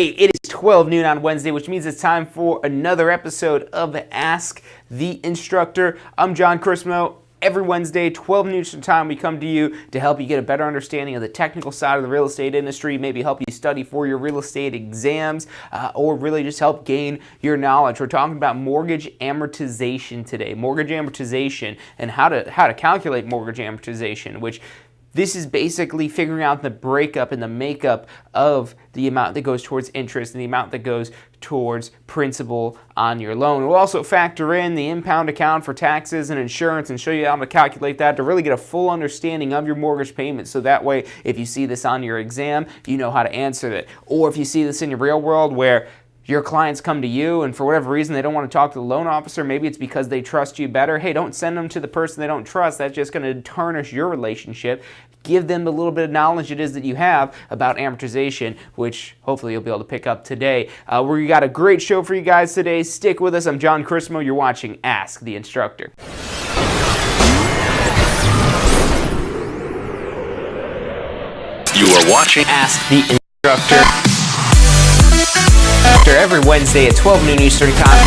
Hey, it is 12 noon on Wednesday, which means it's time for another episode of Ask the Instructor. I'm John Chrismo. Every Wednesday, 12 noon Eastern time, we come to you to help you get a better understanding of the technical side of the real estate industry, maybe help you study for your real estate exams, or really just help gain your knowledge. We're talking about mortgage amortization today, mortgage amortization, and how to calculate mortgage amortization, which this is basically figuring out the breakup and the makeup of the amount that goes towards interest and the amount that goes towards principal on your loan. We'll also factor in the impound account for taxes and insurance and show you how to calculate that to really get a full understanding of your mortgage payments. So that way, if you see this on your exam, you know how to answer it. Or if you see this in your real world where your clients come to you and for whatever reason they don't want to talk to the loan officer, maybe it's because they trust you better. Hey, don't send them to the person they don't trust. That's just going to tarnish your relationship. Give them the little bit of knowledge it is that you have about amortization, which hopefully you'll be able to pick up today. We got a great show for you guys today. Stick with us. I'm John Chrismo. You're watching Ask the Instructor. You are watching Ask the Instructor. Every Wednesday at 12 noon Eastern Time.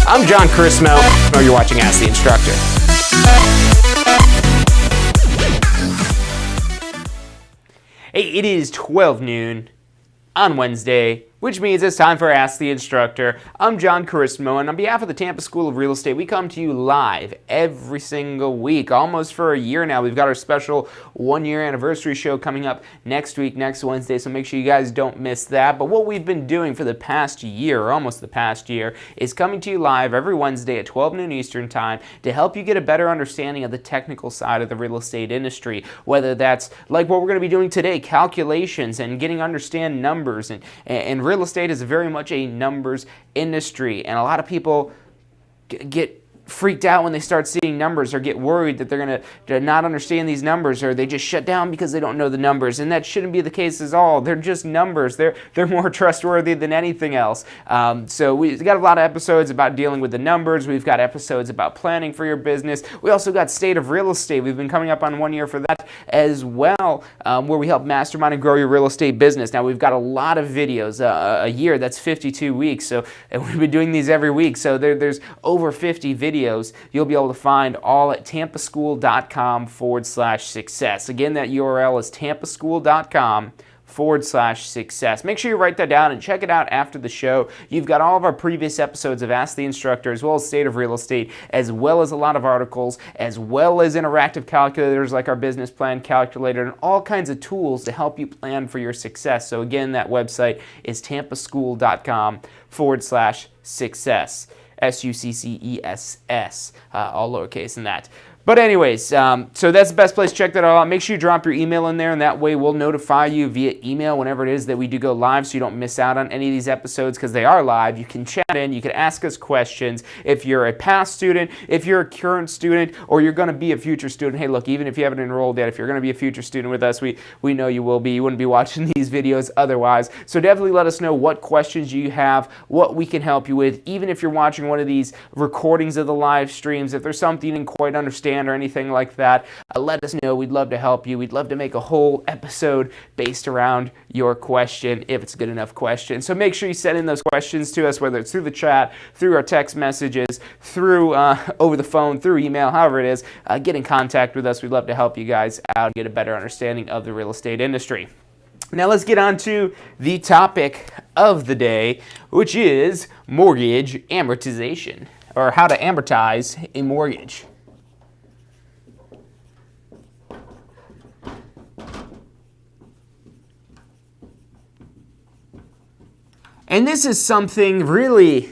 I'm John Chrismo. You're watching Ask the Instructor. Hey, it is 12 noon on Wednesday, which means it's time for Ask the Instructor. I'm John Chrismo, and on behalf of the Tampa School of Real Estate, we come to you live every single week, almost for a year now. We've got our special one-year anniversary show coming up next week, next Wednesday, so make sure you guys don't miss that. But what we've been doing for the past year, or almost the past year, is coming to you live every Wednesday at 12 noon Eastern Time to help you get a better understanding of the technical side of the real estate industry, whether that's like what we're going to be doing today, calculations and getting to understand numbers, and real estate is very much a numbers industry, and a lot of people get freaked out when they start seeing numbers or get worried that they're going to not understand these numbers, or they just shut down because they don't know the numbers, and that shouldn't be the case at all. They're just numbers. They're more trustworthy than anything else. So we've got a lot of episodes about dealing with the numbers. We've got episodes about planning for your business. We also got State of Real Estate. We've been coming up on 1 year for that as well, where we help mastermind and grow your real estate business. Now we've got a lot of videos, a year, that's 52 weeks, so and we've been doing these every week, so there's over 50 videos you'll be able to find all at tampaschool.com/success. Again, that URL is tampaschool.com/success. Make sure you write that down and check it out after the show. You've got all of our previous episodes of Ask the Instructor, as well as State of Real Estate, as well as a lot of articles, as well as interactive calculators like our business plan calculator, and all kinds of tools to help you plan for your success. So again, that website is tampaschool.com/success. SUCCESS, all lowercase in that. But anyways, so that's the best place to check that all out. Make sure you drop your email in there, and that way we'll notify you via email whenever it is that we do go live, so you don't miss out on any of these episodes because they are live. You can chat in, you can ask us questions. If you're a past student, if you're a current student, or you're going to be a future student, hey, look, even if you haven't enrolled yet, if you're going to be a future student with us, we know you will be. You wouldn't be watching these videos otherwise. So definitely let us know what questions you have, what we can help you with, even if you're watching one of these recordings of the live streams. If there's something you didn't quite understand or anything like that, let us know. We'd love to help you. We'd love to make a whole episode based around your question, if it's a good enough question. So make sure you send in those questions to us, whether it's through the chat, through our text messages, through over the phone, through email, however it is. Get in contact with us. We'd love to help you guys out and get a better understanding of the real estate industry. Now let's get on to the topic of the day, which is mortgage amortization, or how to amortize a mortgage. And this is something really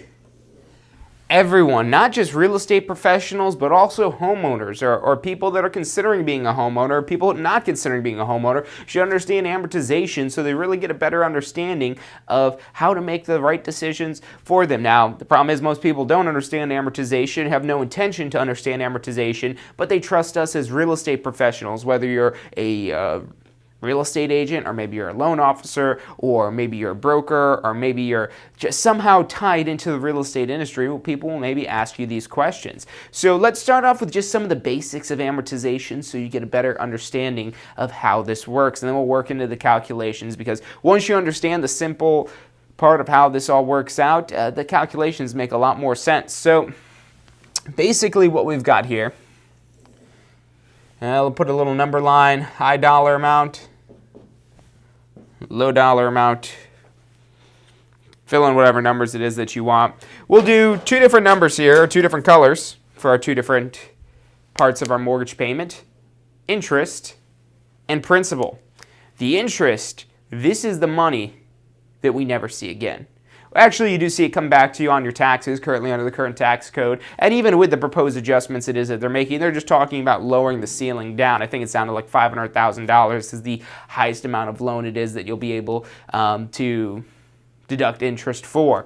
everyone, not just real estate professionals, but also homeowners or people that are considering being a homeowner, or people not considering being a homeowner, should understand amortization so they really get a better understanding of how to make the right decisions for them. Now, the problem is most people don't understand amortization, have no intention to understand amortization, but they trust us as real estate professionals, whether you're a real estate agent, or maybe you're a loan officer, or maybe you're a broker, or maybe you're just somehow tied into the real estate industry, well, people will maybe ask you these questions. So let's start off with just some of the basics of amortization so you get a better understanding of how this works, and then we'll work into the calculations, because once you understand the simple part of how this all works out, the calculations make a lot more sense. So basically what we've got here, I'll put a little number line, high dollar amount, low dollar amount, fill in whatever numbers it is that you want. We'll do two different numbers here, or two different colors for our two different parts of our mortgage payment: interest and principal. The interest, this is the money that we never see again. Actually, you do see it come back to you on your taxes, currently under the current tax code. And even with the proposed adjustments it is that they're making, they're just talking about lowering the ceiling down. I think it's down to like $500,000 is the highest amount of loan it is that you'll be able to deduct interest for,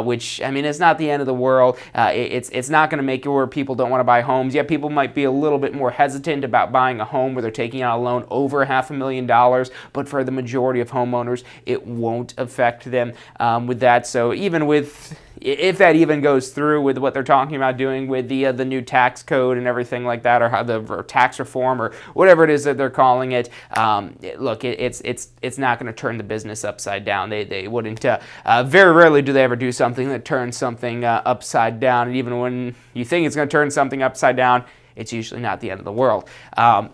which, I mean, it's not the end of the world. It's not going to make it where people don't want to buy homes. Yeah, people might be a little bit more hesitant about buying a home where they're taking out a loan over $500,000, but for the majority of homeowners, it won't affect them with that. So even with, if that even goes through with what they're talking about doing with the new tax code and everything like that, or how or tax reform, or whatever it is that they're calling it, look, it's not going to turn the business upside down. They wouldn't. Very rarely do they ever do something that turns something upside down. And even when you think it's going to turn something upside down, it's usually not the end of the world.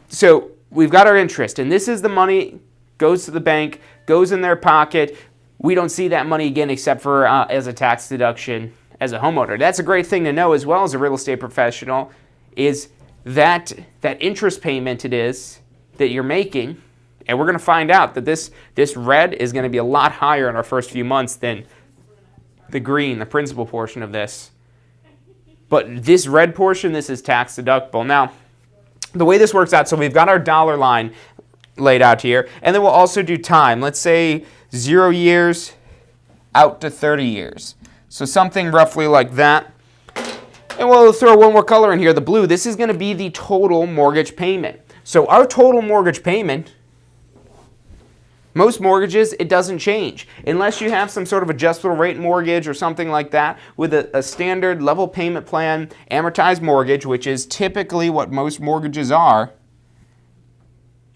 So we've got our interest, and this is the money goes to the bank, goes in their pocket. We don't see that money again except for as a tax deduction as a homeowner. That's a great thing to know as well as a real estate professional, is that interest payment it is that you're making. And we're going to find out that this red is going to be a lot higher in our first few months than the green, the principal portion of this. But this red portion, this is tax deductible. Now, the way this works out, so we've got our dollar line laid out here, and then we'll also do time. Let's say 0 years out to 30 years. So something roughly like that. And we'll throw one more color in here, the blue. This is going to be the total mortgage payment. So our total mortgage payment, most mortgages, it doesn't change. Unless you have some sort of adjustable rate mortgage or something like that with a standard level payment plan, amortized mortgage, which is typically what most mortgages are,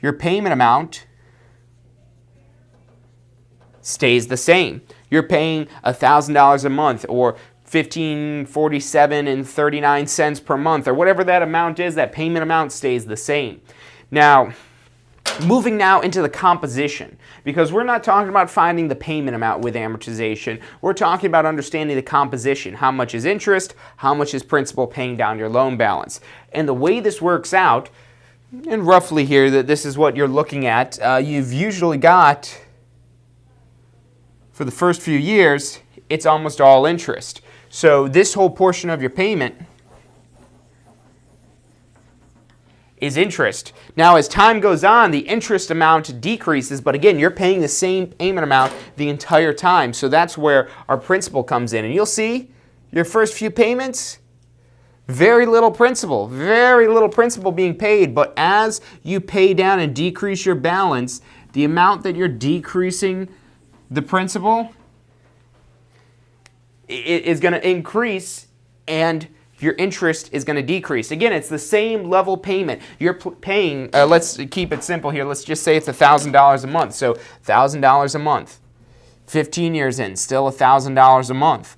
your payment amount stays the same. You're paying $1,000 a month, or $1,547.39 per month, or whatever that amount is. That payment amount stays the same. Now, moving now into the composition, because we're not talking about finding the payment amount with amortization. We're talking about understanding the composition. How much is interest? How much is principal paying down your loan balance? And the way this works out, and roughly here, that this is what you're looking at, you've usually got, for the first few years, it's almost all interest. So this whole portion of your payment is interest. Now, as time goes on, the interest amount decreases, but again, you're paying the same payment amount the entire time. So that's where our principal comes in. And you'll see your first few payments, very little principal being paid. But as you pay down and decrease your balance, the amount that you're decreasing the principal is going to increase, and your interest is going to decrease. Again, it's the same level payment. You're paying, let's keep it simple here. Let's just say it's $1,000 a month. So $1,000 a month. 15 years in, still $1,000 a month.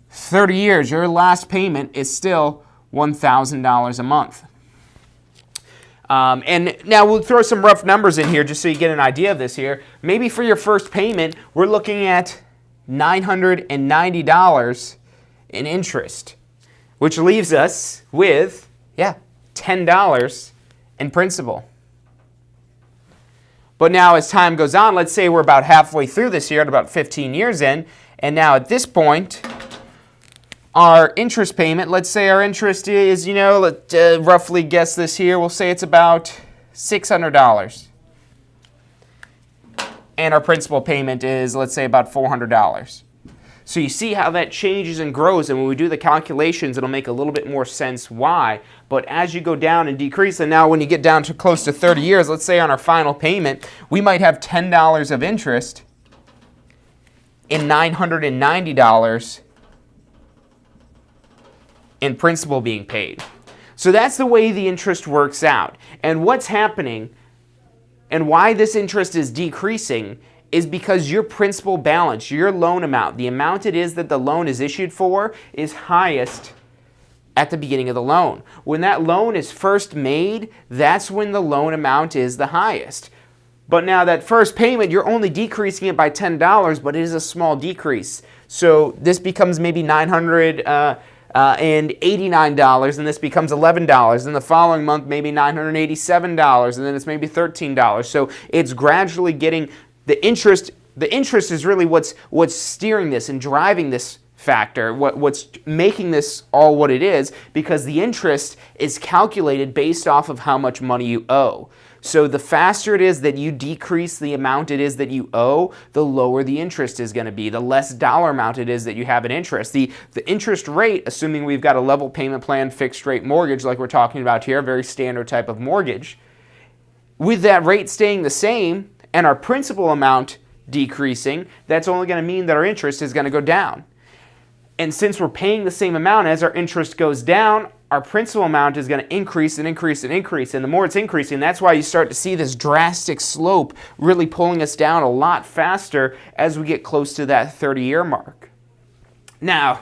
30 years, your last payment is still $1,000 a month. And now we'll throw some rough numbers in here just so you get an idea of this here. Maybe for your first payment, we're looking at $990 in interest, which leaves us with, $10 in principal. But now as time goes on, let's say we're about halfway through this year, at about 15 years in, and now at this point, our interest payment, let's say our interest is, let's roughly guess this here, we'll say it's about $600. And our principal payment is, let's say, about $400. So you see how that changes and grows, and when we do the calculations, it'll make a little bit more sense why. But as you go down and decrease, and now when you get down to close to 30 years, let's say on our final payment, we might have $10 of interest and $990 in principal being paid. So that's the way the interest works out. And what's happening and why this interest is decreasing is because your principal balance, your loan amount, the amount it is that the loan is issued for, is highest at the beginning of the loan. When that loan is first made, that's when the loan amount is the highest. But now that first payment, you're only decreasing it by $10, but it is a small decrease. So this becomes maybe $989, and this becomes $11. And the following month, maybe $987, and then it's maybe $13. So it's gradually getting the interest. The interest is really what's steering this and driving this factor, what's making this all what it is, because the interest is calculated based off of how much money you owe. So the faster it is that you decrease the amount it is that you owe, the lower the interest is going to be, the less dollar amount it is that you have in interest. The interest rate, assuming we've got a level payment plan fixed rate mortgage like we're talking about here, a very standard type of mortgage, with that rate staying the same and our principal amount decreasing, that's only going to mean that our interest is going to go down. And since we're paying the same amount, as our interest goes down, our principal amount is going to increase and increase and increase. And the more it's increasing, that's why you start to see this drastic slope really pulling us down a lot faster as we get close to that 30-year mark. Now,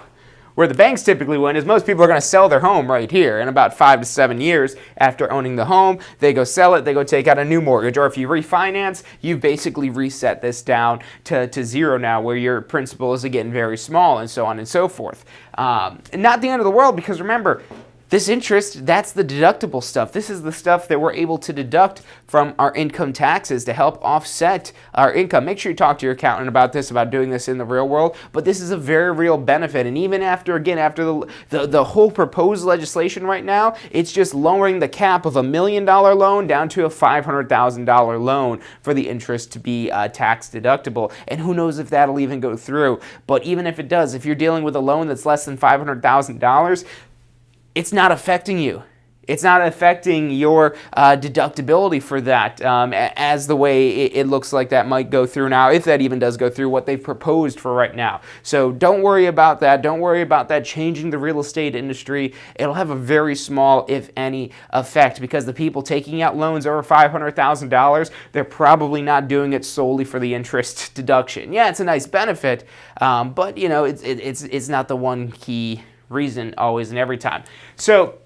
where the banks typically win is most people are going to sell their home right here in about 5 to 7 years after owning the home. They go sell it, they go take out a new mortgage. Or if you refinance, you've basically reset this down to zero now, where your principal is again very small, and so on and so forth. Not the end of the world, because remember, this interest, that's the deductible stuff. This is the stuff that we're able to deduct from our income taxes to help offset our income. Make sure you talk to your accountant about this, about doing this in the real world. But this is a very real benefit. And even after the whole proposed legislation right now, it's just lowering the cap of $1 million loan down to a $500,000 loan for the interest to be tax deductible. And who knows if that'll even go through. But even if it does, if you're dealing with a loan that's less than $500,000, it's not affecting you. It's not affecting your deductibility for that as the way it looks like that might go through now, if that even does go through what they've proposed for right now. So don't worry about that. Don't worry about that changing the real estate industry. It'll have a very small, if any, effect, because the people taking out loans over $500,000, they're probably not doing it solely for the interest deduction. Yeah, it's a nice benefit, but you know, it's not the one key reason always and every time. So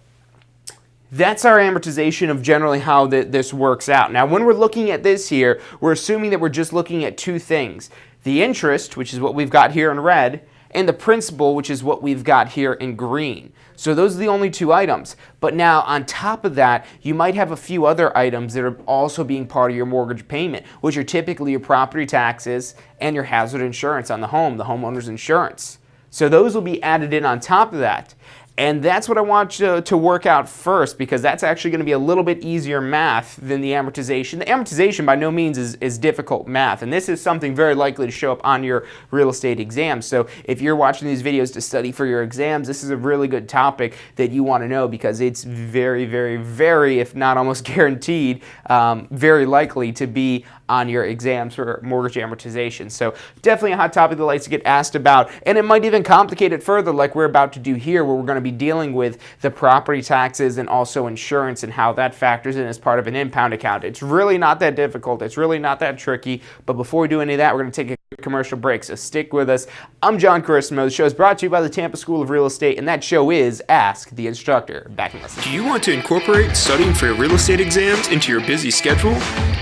that's our amortization of generally how this works out. Now, when we're looking at this here, we're assuming that we're just looking at two things: the interest, which is what we've got here in red, and the principal, which is what we've got here in green. So those are the only two items. But now on top of that, you might have a few other items that are also being part of your mortgage payment, which are typically your property taxes and your hazard insurance on the home, the homeowner's insurance. So those will be added in on top of that. And that's what I want you to work out first, because that's actually going to be a little bit easier math than the amortization. The amortization by no means is difficult math, and this is something very likely to show up on your real estate exams. So if you're watching these videos to study for your exams, this is a really good topic that you want to know, because it's very, very, very, if not almost guaranteed, very likely to be on your exams for mortgage amortization. So definitely a hot topic that likes to get asked about, and it might even complicate it further like we're about to do here, where we're going to be dealing with the property taxes and also insurance and how that factors in as part of an impound account. It's really not that difficult. It's really not that tricky. But before we do any of that, we're going to take a commercial break, so stick with us. I'm John Carissimo. The show is brought to you by the Tampa School of Real Estate, and that show is Ask the Instructor. Back in a second. Do you want to incorporate studying for your real estate exams into your busy schedule?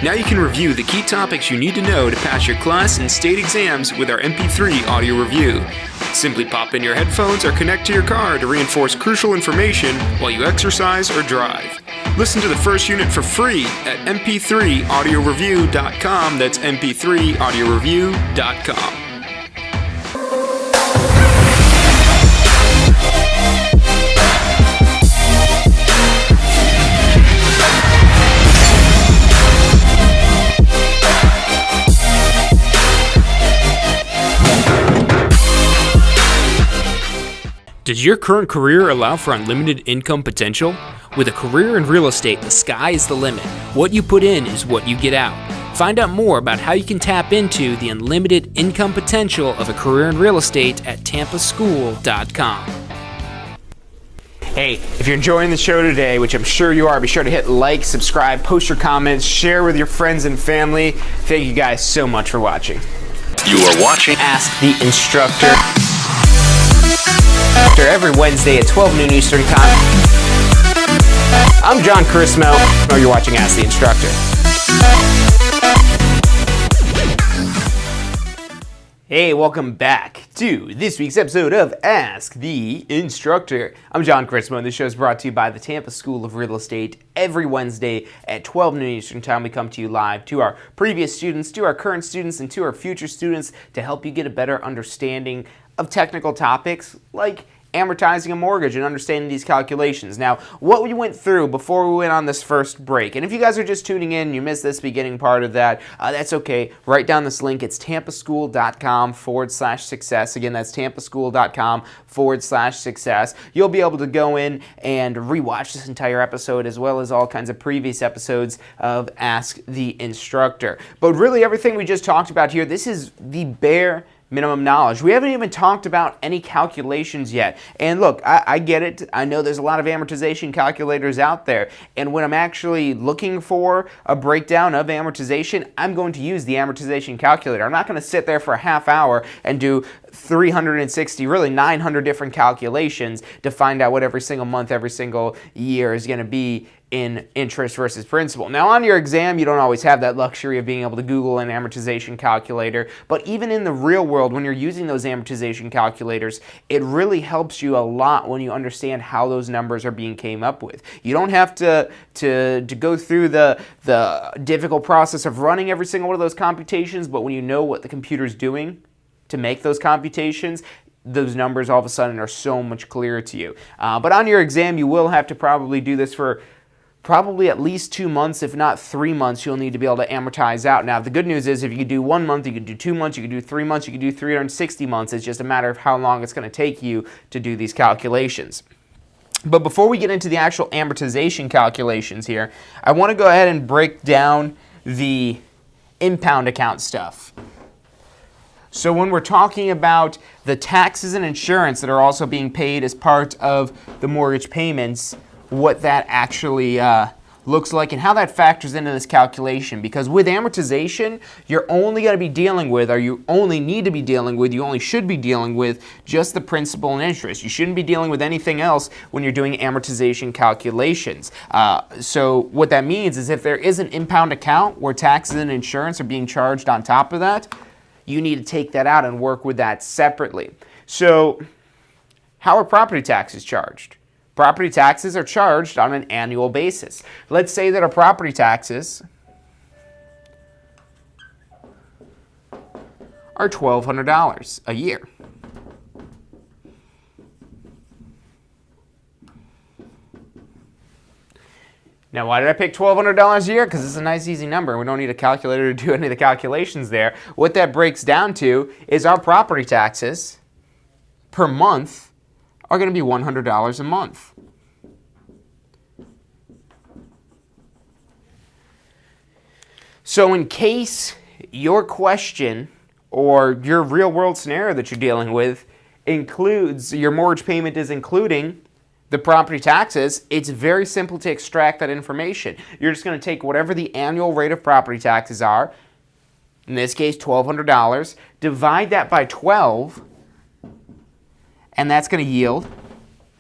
Now you can review the key topics you need to know to pass your class and state exams with our MP3 audio review. Simply pop in your headphones or connect to your car to reinforce crucial information while you exercise or drive. Listen to the first unit for free at mp3audioreview.com. That's mp3audioreview.com. Does your current career allow for unlimited income potential? With a career in real estate, the sky is the limit. What you put in is what you get out. Find out more about how you can tap into the unlimited income potential of a career in real estate at tampaschool.com. Hey, if you're enjoying the show today, which I'm sure you are, be sure to hit like, subscribe, post your comments, share with your friends and family. Thank you guys so much for watching. You are watching Ask the Instructor. Every Wednesday at 12 noon Eastern Time. I'm John Chrismo. Oh, you're watching Ask the Instructor. Hey, welcome back to this week's episode of Ask the Instructor. I'm John Chrismo, and this show is brought to you by the Tampa School of Real Estate. Every Wednesday at 12 noon Eastern Time, we come to you live to our previous students, to our current students, and to our future students to help you get a better understanding of technical topics like amortizing a mortgage and understanding these calculations. Now, what we went through before we went on this first break, and if you guys are just tuning in, you missed this beginning part of that, that's okay. Write down this link. It's tampaschool.com/success. Again, that's tampaschool.com/success. You'll be able to go in and rewatch this entire episode as well as all kinds of previous episodes of Ask the Instructor. But really, everything we just talked about here, this is the bare minimum knowledge. We haven't even talked about any calculations yet. And look, I get it. I know there's a lot of amortization calculators out there. And when I'm actually looking for a breakdown of amortization, I'm going to use the amortization calculator. I'm not going to sit there for a half hour and do 360, really 900 different calculations to find out what every single month, every single year is going to be in interest versus principal. Now, on your exam, you don't always have that luxury of being able to Google an amortization calculator, but even in the real world, when you're using those amortization calculators, it really helps you a lot when you understand how those numbers are being came up with. You don't have to go through the difficult process of running every single one of those computations, but when you know what the computer's doing to make those computations, those numbers all of a sudden are so much clearer to you. But on your exam, you will have to probably do this for probably at least 2 months, if not 3 months, you'll need to be able to amortize out. Now, the good news is if you could do 1 month, you could do 2 months, you could do 3 months, you could do 360 months. It's just a matter of how long it's going to take you to do these calculations. But before we get into the actual amortization calculations here, I want to go ahead and break down the impound account stuff. So when we're talking about the taxes and insurance that are also being paid as part of the mortgage payments, what that actually looks like and how that factors into this calculation. Because with amortization, you're only going to be dealing with, or you only need to be dealing with, you only should be dealing with just the principal and interest. You shouldn't be dealing with anything else when you're doing amortization calculations. So what that means is if there is an impound account where taxes and insurance are being charged on top of that, you need to take that out and work with that separately. So how are property taxes charged? Property taxes are charged on an annual basis. Let's say that our property taxes are $1,200 a year. Now, why did I pick $1,200 a year? Because it's a nice, easy number. We don't need a calculator to do any of the calculations there. What that breaks down to is our property taxes per month are going to be $100 a month. So in case your question or your real world scenario that you're dealing with includes, your mortgage payment is including the property taxes, it's very simple to extract that information. You're just going to take whatever the annual rate of property taxes are, in this case $1,200, divide that by 12, and that's going to yield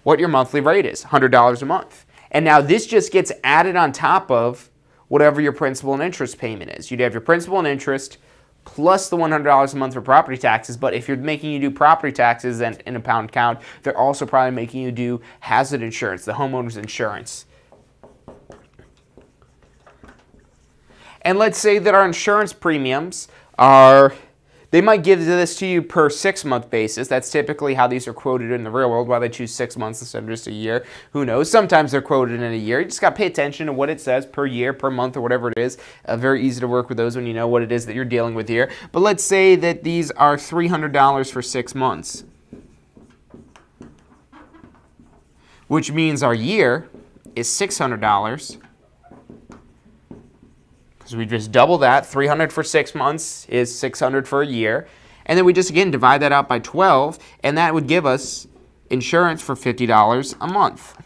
what your monthly rate is, $100 a month. And now this just gets added on top of whatever your principal and interest payment is. You'd have your principal and interest plus the $100 a month for property taxes, but if you're making you do property taxes and in a pound count, they're also probably making you do hazard insurance, the homeowner's insurance. And let's say that our insurance premiums are, they might give this to you per 6-month basis. That's typically how these are quoted in the real world, why they choose 6 months instead of just a year. Who knows? Sometimes they're quoted in a year. You just got to pay attention to what it says per year, per month, or whatever it is. Very easy to work with those when you know what it is that you're dealing with here. But let's say that these are $300 for 6 months. which means our year is $600. Because we just double that. 300 for 6 months is 600 for a year. And then we just, again, divide that out by 12, and that would give us insurance for $50 a month.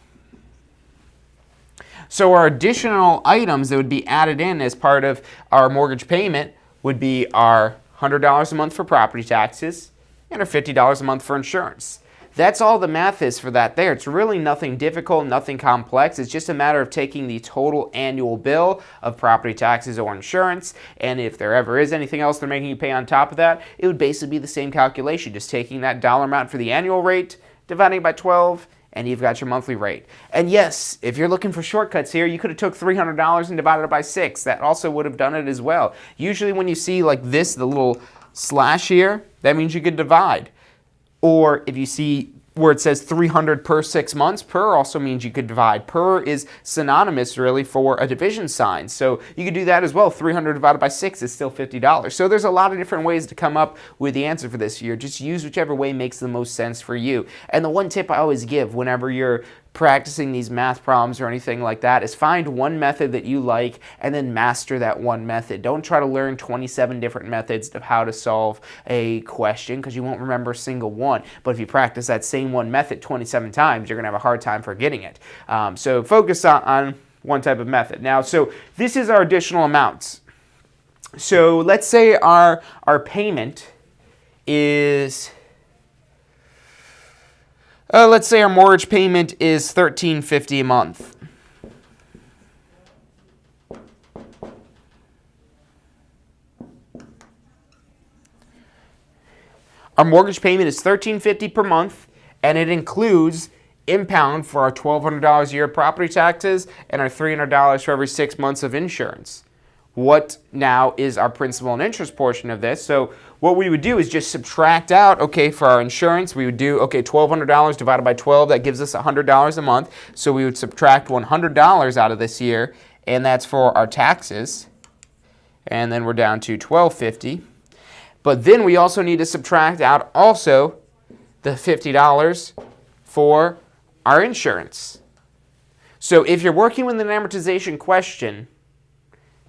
So our additional items that would be added in as part of our mortgage payment would be our $100 a month for property taxes and our $50 a month for insurance. That's all the math is for that there. It's really nothing difficult, nothing complex. It's just a matter of taking the total annual bill of property taxes or insurance, and if there ever is anything else they're making you pay on top of that, it would basically be the same calculation, just taking that dollar amount for the annual rate, dividing it by 12, and you've got your monthly rate. And yes, if you're looking for shortcuts here, you could have took $300 and divided it by 6. That also would have done it as well. Usually when you see like this, the little slash here, that means you could divide. Or if you see where it says 300 per 6 months, per also means you could divide. Per is synonymous really for a division sign. So you could do that as well. 300 divided by 6 is still $50. So there's a lot of different ways to come up with the answer for this year. Just use whichever way makes the most sense for you. And the one tip I always give whenever you're practicing these math problems or anything like that is find one method that you like and then master that one method. Don't try to learn 27 different methods of how to solve a question because you won't remember a single one. But if you practice that same one method 27 times, you're going to have a hard time forgetting it. So focus on one type of method. Now, so this is our additional amounts. So let's say our payment is... let's say our mortgage payment is $1,350 a month. Our mortgage payment is $1,350 per month, and it includes impound for our $1,200 a year of property taxes and our $300 for every 6 months of insurance. What now is our principal and interest portion of this? So what we would do is just subtract out, okay, for our insurance, we would do, okay, $1,200 divided by 12, that gives us $100 a month. So we would subtract $100 out of this year, and that's for our taxes. And then we're down to $1,250. But then we also need to subtract out also the $50 for our insurance. So if you're working with an amortization question,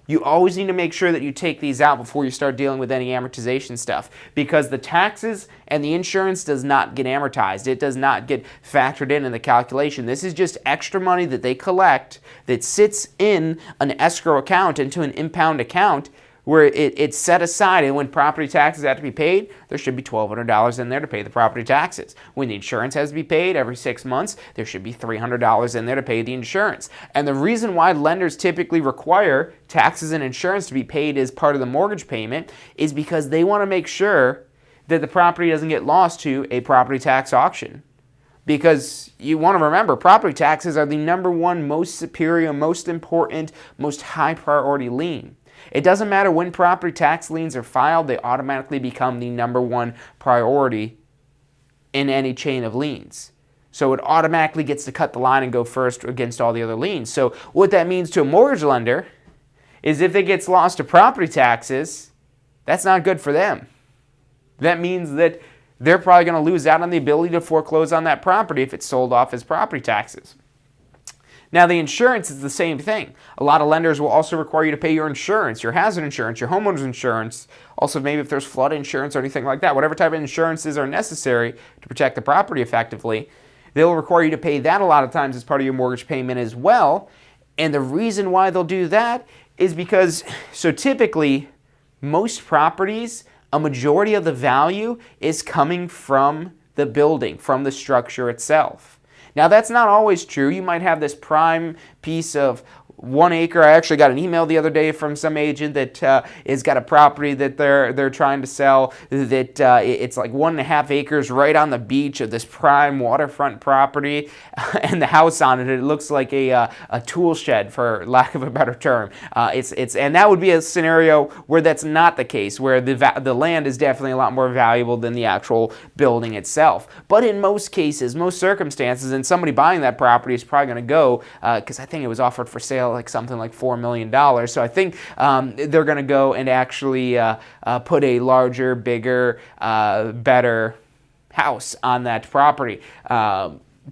you always need to make sure that you take these out before you start dealing with any amortization stuff, because the taxes and the insurance does not get amortized. It does not get factored in the calculation. This is just extra money that they collect that sits in an escrow account into an impound account where it's set aside, and when property taxes have to be paid, there should be $1,200 in there to pay the property taxes. When the insurance has to be paid every 6 months, there should be $300 in there to pay the insurance. And the reason why lenders typically require taxes and insurance to be paid as part of the mortgage payment is because they want to make sure that the property doesn't get lost to a property tax auction. Because you want to remember, property taxes are the number one most superior, most important, most high priority lien. It doesn't matter when property tax liens are filed, they automatically become the number one priority in any chain of liens. So it automatically gets to cut the line and go first against all the other liens. So what that means to a mortgage lender is if it gets lost to property taxes, that's not good for them. That means that they're probably going to lose out on the ability to foreclose on that property if it's sold off as property taxes. Now, the insurance is the same thing. A lot of lenders will also require you to pay your insurance, your hazard insurance, your homeowner's insurance, also maybe if there's flood insurance or anything like that, whatever type of insurances are necessary to protect the property effectively, they'll require you to pay that a lot of times as part of your mortgage payment as well. And the reason why they'll do that is because, so typically, most properties, a majority of the value is coming from the building, from the structure itself. Now, that's not always true. You might have this prime piece of 1 acre. I actually got an email the other day from some agent that has got a property that they're trying to sell that it's like 1.5 acres right on the beach of this prime waterfront property, and the house on it looks like a tool shed, for lack of a better term. And that would be a scenario where that's not the case, where the land is definitely a lot more valuable than the actual building itself. But in most cases, most circumstances, and somebody buying that property is probably going to go, because I think it was offered for sale like something like $4 million. So I think they're going to go and actually put a larger, bigger, better house on that property.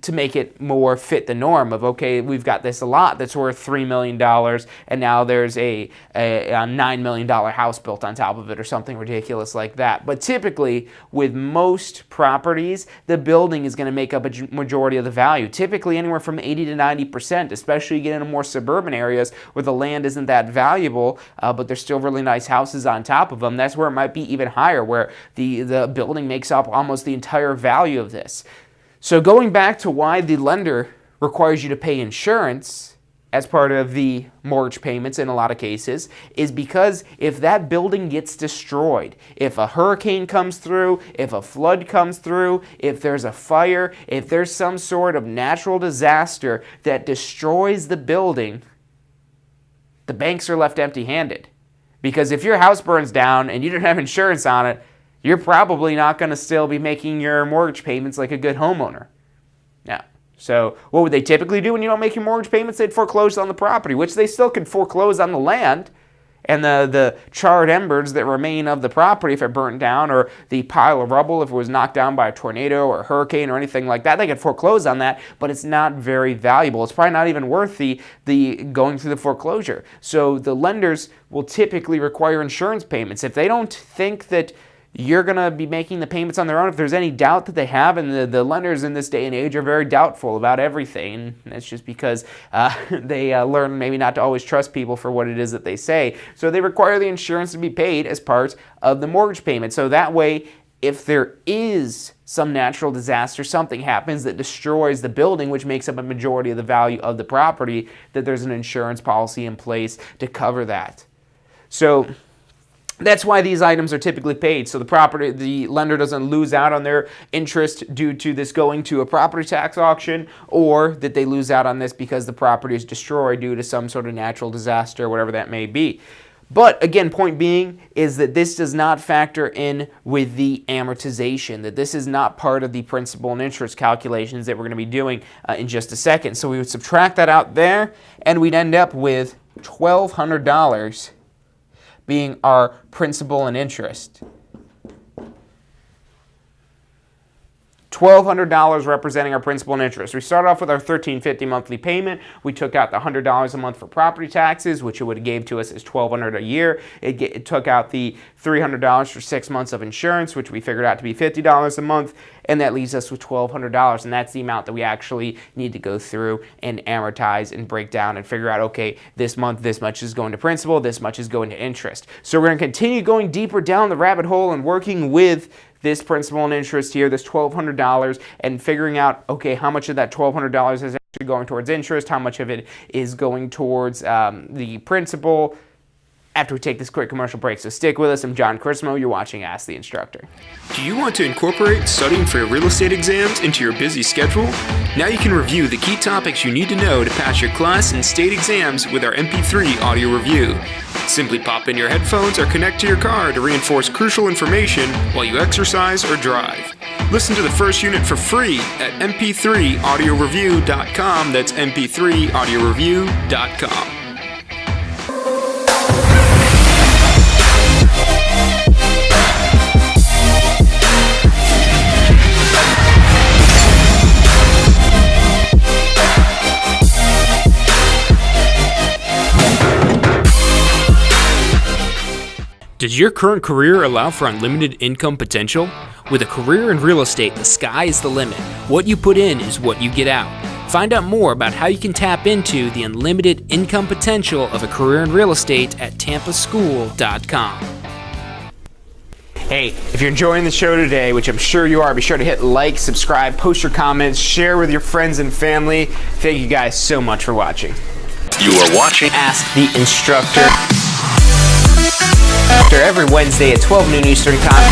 to make it more fit the norm of, okay, we've got this lot that's worth $3 million and now there's a $9 million house built on top of it or something ridiculous like that. But typically with most properties, the building is going to make up a majority of the value, typically anywhere from 80 to 90%, especially you get into more suburban areas where the land isn't that valuable, but there's still really nice houses on top of them. That's where it might be even higher, where the building makes up almost the entire value of this. So going back to why the lender requires you to pay insurance as part of the mortgage payments in a lot of cases is because if that building gets destroyed, if a hurricane comes through, if a flood comes through, if there's a fire, if there's some sort of natural disaster that destroys the building, the banks are left empty-handed. Because if your house burns down and you don't have insurance on it, you're probably not going to still be making your mortgage payments like a good homeowner. Now, so what would they typically do when you don't make your mortgage payments? They'd foreclose on the property, which they still could foreclose on the land and the charred embers that remain of the property if it burnt down, or the pile of rubble if it was knocked down by a tornado or a hurricane or anything like that. They could foreclose on that, but it's not very valuable. It's probably not even worth the going through the foreclosure. So the lenders will typically require insurance payments. If they don't think that you're going to be making the payments on their own, if there's any doubt that they have, and the lenders in this day and age are very doubtful about everything, and that's just because they learn maybe not to always trust people for what it is that they say. So they require the insurance to be paid as part of the mortgage payment. So that way, if there is some natural disaster, something happens that destroys the building, which makes up a majority of the value of the property, that there's an insurance policy in place to cover that. So that's why these items are typically paid, so the lender doesn't lose out on their interest due to this going to a property tax auction, or that they lose out on this because the property is destroyed due to some sort of natural disaster, whatever that may be. But again, point being is that this does not factor in with the amortization, that this is not part of the principal and interest calculations that we're going to be doing in just a second. So we would subtract that out there, and we'd end up with $1,200 being our principal and interest. $1,200 representing our principal and interest. We started off with our $1,350 monthly payment. We took out the $100 a month for property taxes, which it would have gave to us as $1,200 a year. It took out the $300 for 6 months of insurance, which we figured out to be $50 a month, and that leaves us with $1,200, and that's the amount that we actually need to go through and amortize and break down and figure out, okay, this month this much is going to principal, this much is going to interest. So we're going to continue going deeper down the rabbit hole and working with this principal and interest here, this $1,200, and figuring out, okay, how much of that $1,200 is actually going towards interest, how much of it is going towards the principal, after we take this quick commercial break. So stick with us. I'm John Chrismo. You're watching Ask the Instructor. Do you want to incorporate studying for your real estate exams into your busy schedule? Now you can review the key topics you need to know to pass your class and state exams with our MP3 audio review. Simply pop in your headphones or connect to your car to reinforce crucial information while you exercise or drive. Listen to the first unit for free at mp3audioreview.com. That's mp3audioreview.com. Does your current career allow for unlimited income potential? With a career in real estate, the sky is the limit. What you put in is what you get out. Find out more about how you can tap into the unlimited income potential of a career in real estate at tampaschool.com. Hey, if you're enjoying the show today, which I'm sure you are, be sure to hit like, subscribe, post your comments, share with your friends and family. Thank you guys so much for watching. You are watching Ask the Instructor. Every Wednesday at 12 noon Eastern Time.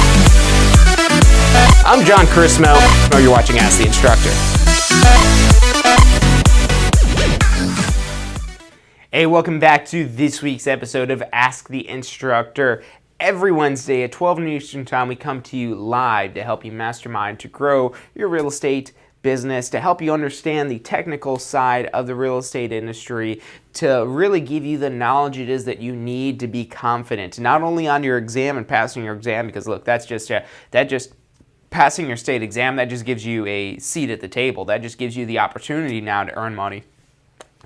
I'm John Chrismo. You're watching Ask the Instructor. Hey, welcome back to this week's episode of Ask the Instructor. Every Wednesday at 12 noon Eastern Time, we come to you live to help you mastermind to grow your real estate business, to help you understand the technical side of the real estate industry, to really give you the knowledge it is that you need to be confident, not only on your exam and passing your exam, because look, that just passing your state exam, that just gives you a seat at the table. That just gives you the opportunity now to earn money.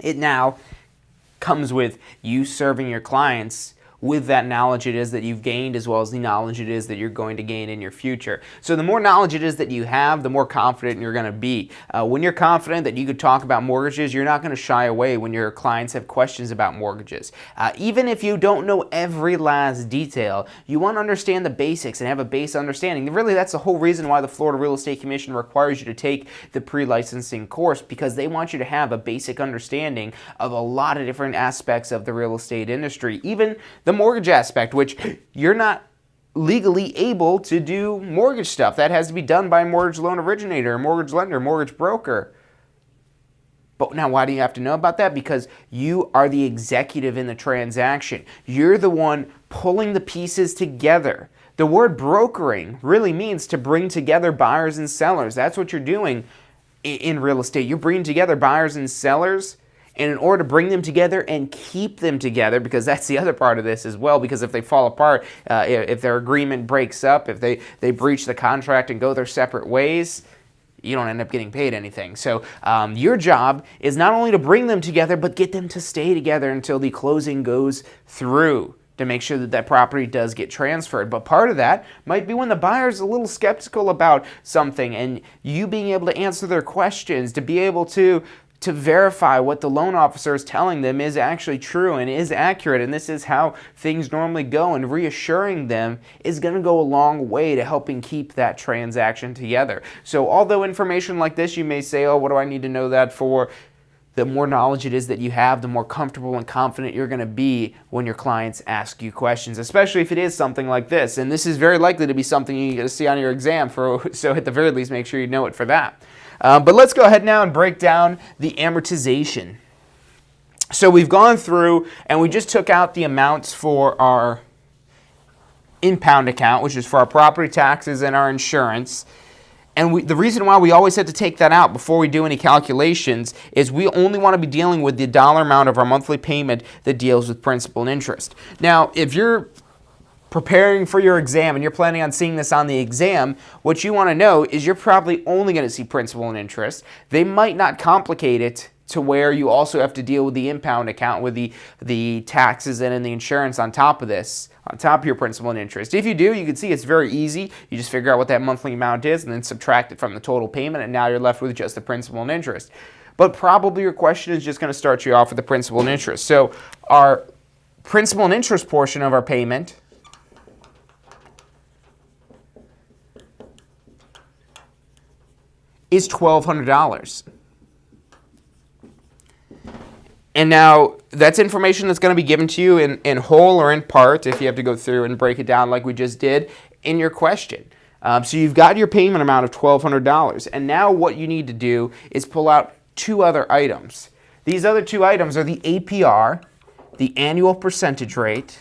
It now comes with you serving your clients with that knowledge it is that you've gained, as well as the knowledge it is that you're going to gain in your future. So the more knowledge it is that you have, the more confident you're going to be. When you're confident that you could talk about mortgages, you're not going to shy away when your clients have questions about mortgages. Even if you don't know every last detail, you want to understand the basics and have a base understanding. Really, that's the whole reason why the Florida Real Estate Commission requires you to take the pre-licensing course, because they want you to have a basic understanding of a lot of different aspects of the real estate industry, even the mortgage aspect, which you're not legally able to do mortgage stuff. That has to be done by a mortgage loan originator, a mortgage lender, mortgage broker. But now, why do you have to know about that? Because you are the executive in the transaction. You're the one pulling the pieces together. The word brokering really means to bring together buyers and sellers. That's what you're doing in real estate. You're bringing together buyers and sellers. And in order to bring them together and keep them together, because that's the other part of this as well, because if they fall apart, if their agreement breaks up, if they breach the contract and go their separate ways, you don't end up getting paid anything. So your job is not only to bring them together, but get them to stay together until the closing goes through, to make sure that that property does get transferred. But part of that might be when the buyer's a little skeptical about something, and you being able to answer their questions, to be able to verify what the loan officer is telling them is actually true and is accurate, and this is how things normally go, and reassuring them is going to go a long way to helping keep that transaction together. So although information like this, you may say, oh, what do I need to know that for? The more knowledge it is that you have, the more comfortable and confident you're going to be when your clients ask you questions, especially if it is something like this. And this is very likely to be something you're going to see on your exam, so at the very least, make sure you know it for that. But let's go ahead now and break down the amortization. So we've gone through and we just took out the amounts for our impound account, which is for our property taxes and our insurance. And the reason why we always had to take that out before we do any calculations is we only want to be dealing with the dollar amount of our monthly payment that deals with principal and interest. Now, if you're preparing for your exam and you're planning on seeing this on the exam, what you want to know is you're probably only going to see principal and interest. They might not complicate it to where you also have to deal with the impound account with the taxes and the insurance on top of this, on top of your principal and interest. If you do, you can see it's very easy. You just figure out what that monthly amount is and then subtract it from the total payment, and now you're left with just the principal and interest. But probably your question is just going to start you off with the principal and interest. So our principal and interest portion of our payment is $1,200. And now that's information that's going to be given to you in whole or in part, if you have to go through and break it down like we just did, in your question. So you've got your payment amount of $1,200. And now what you need to do is pull out two other items. These other two items are the APR, the annual percentage rate.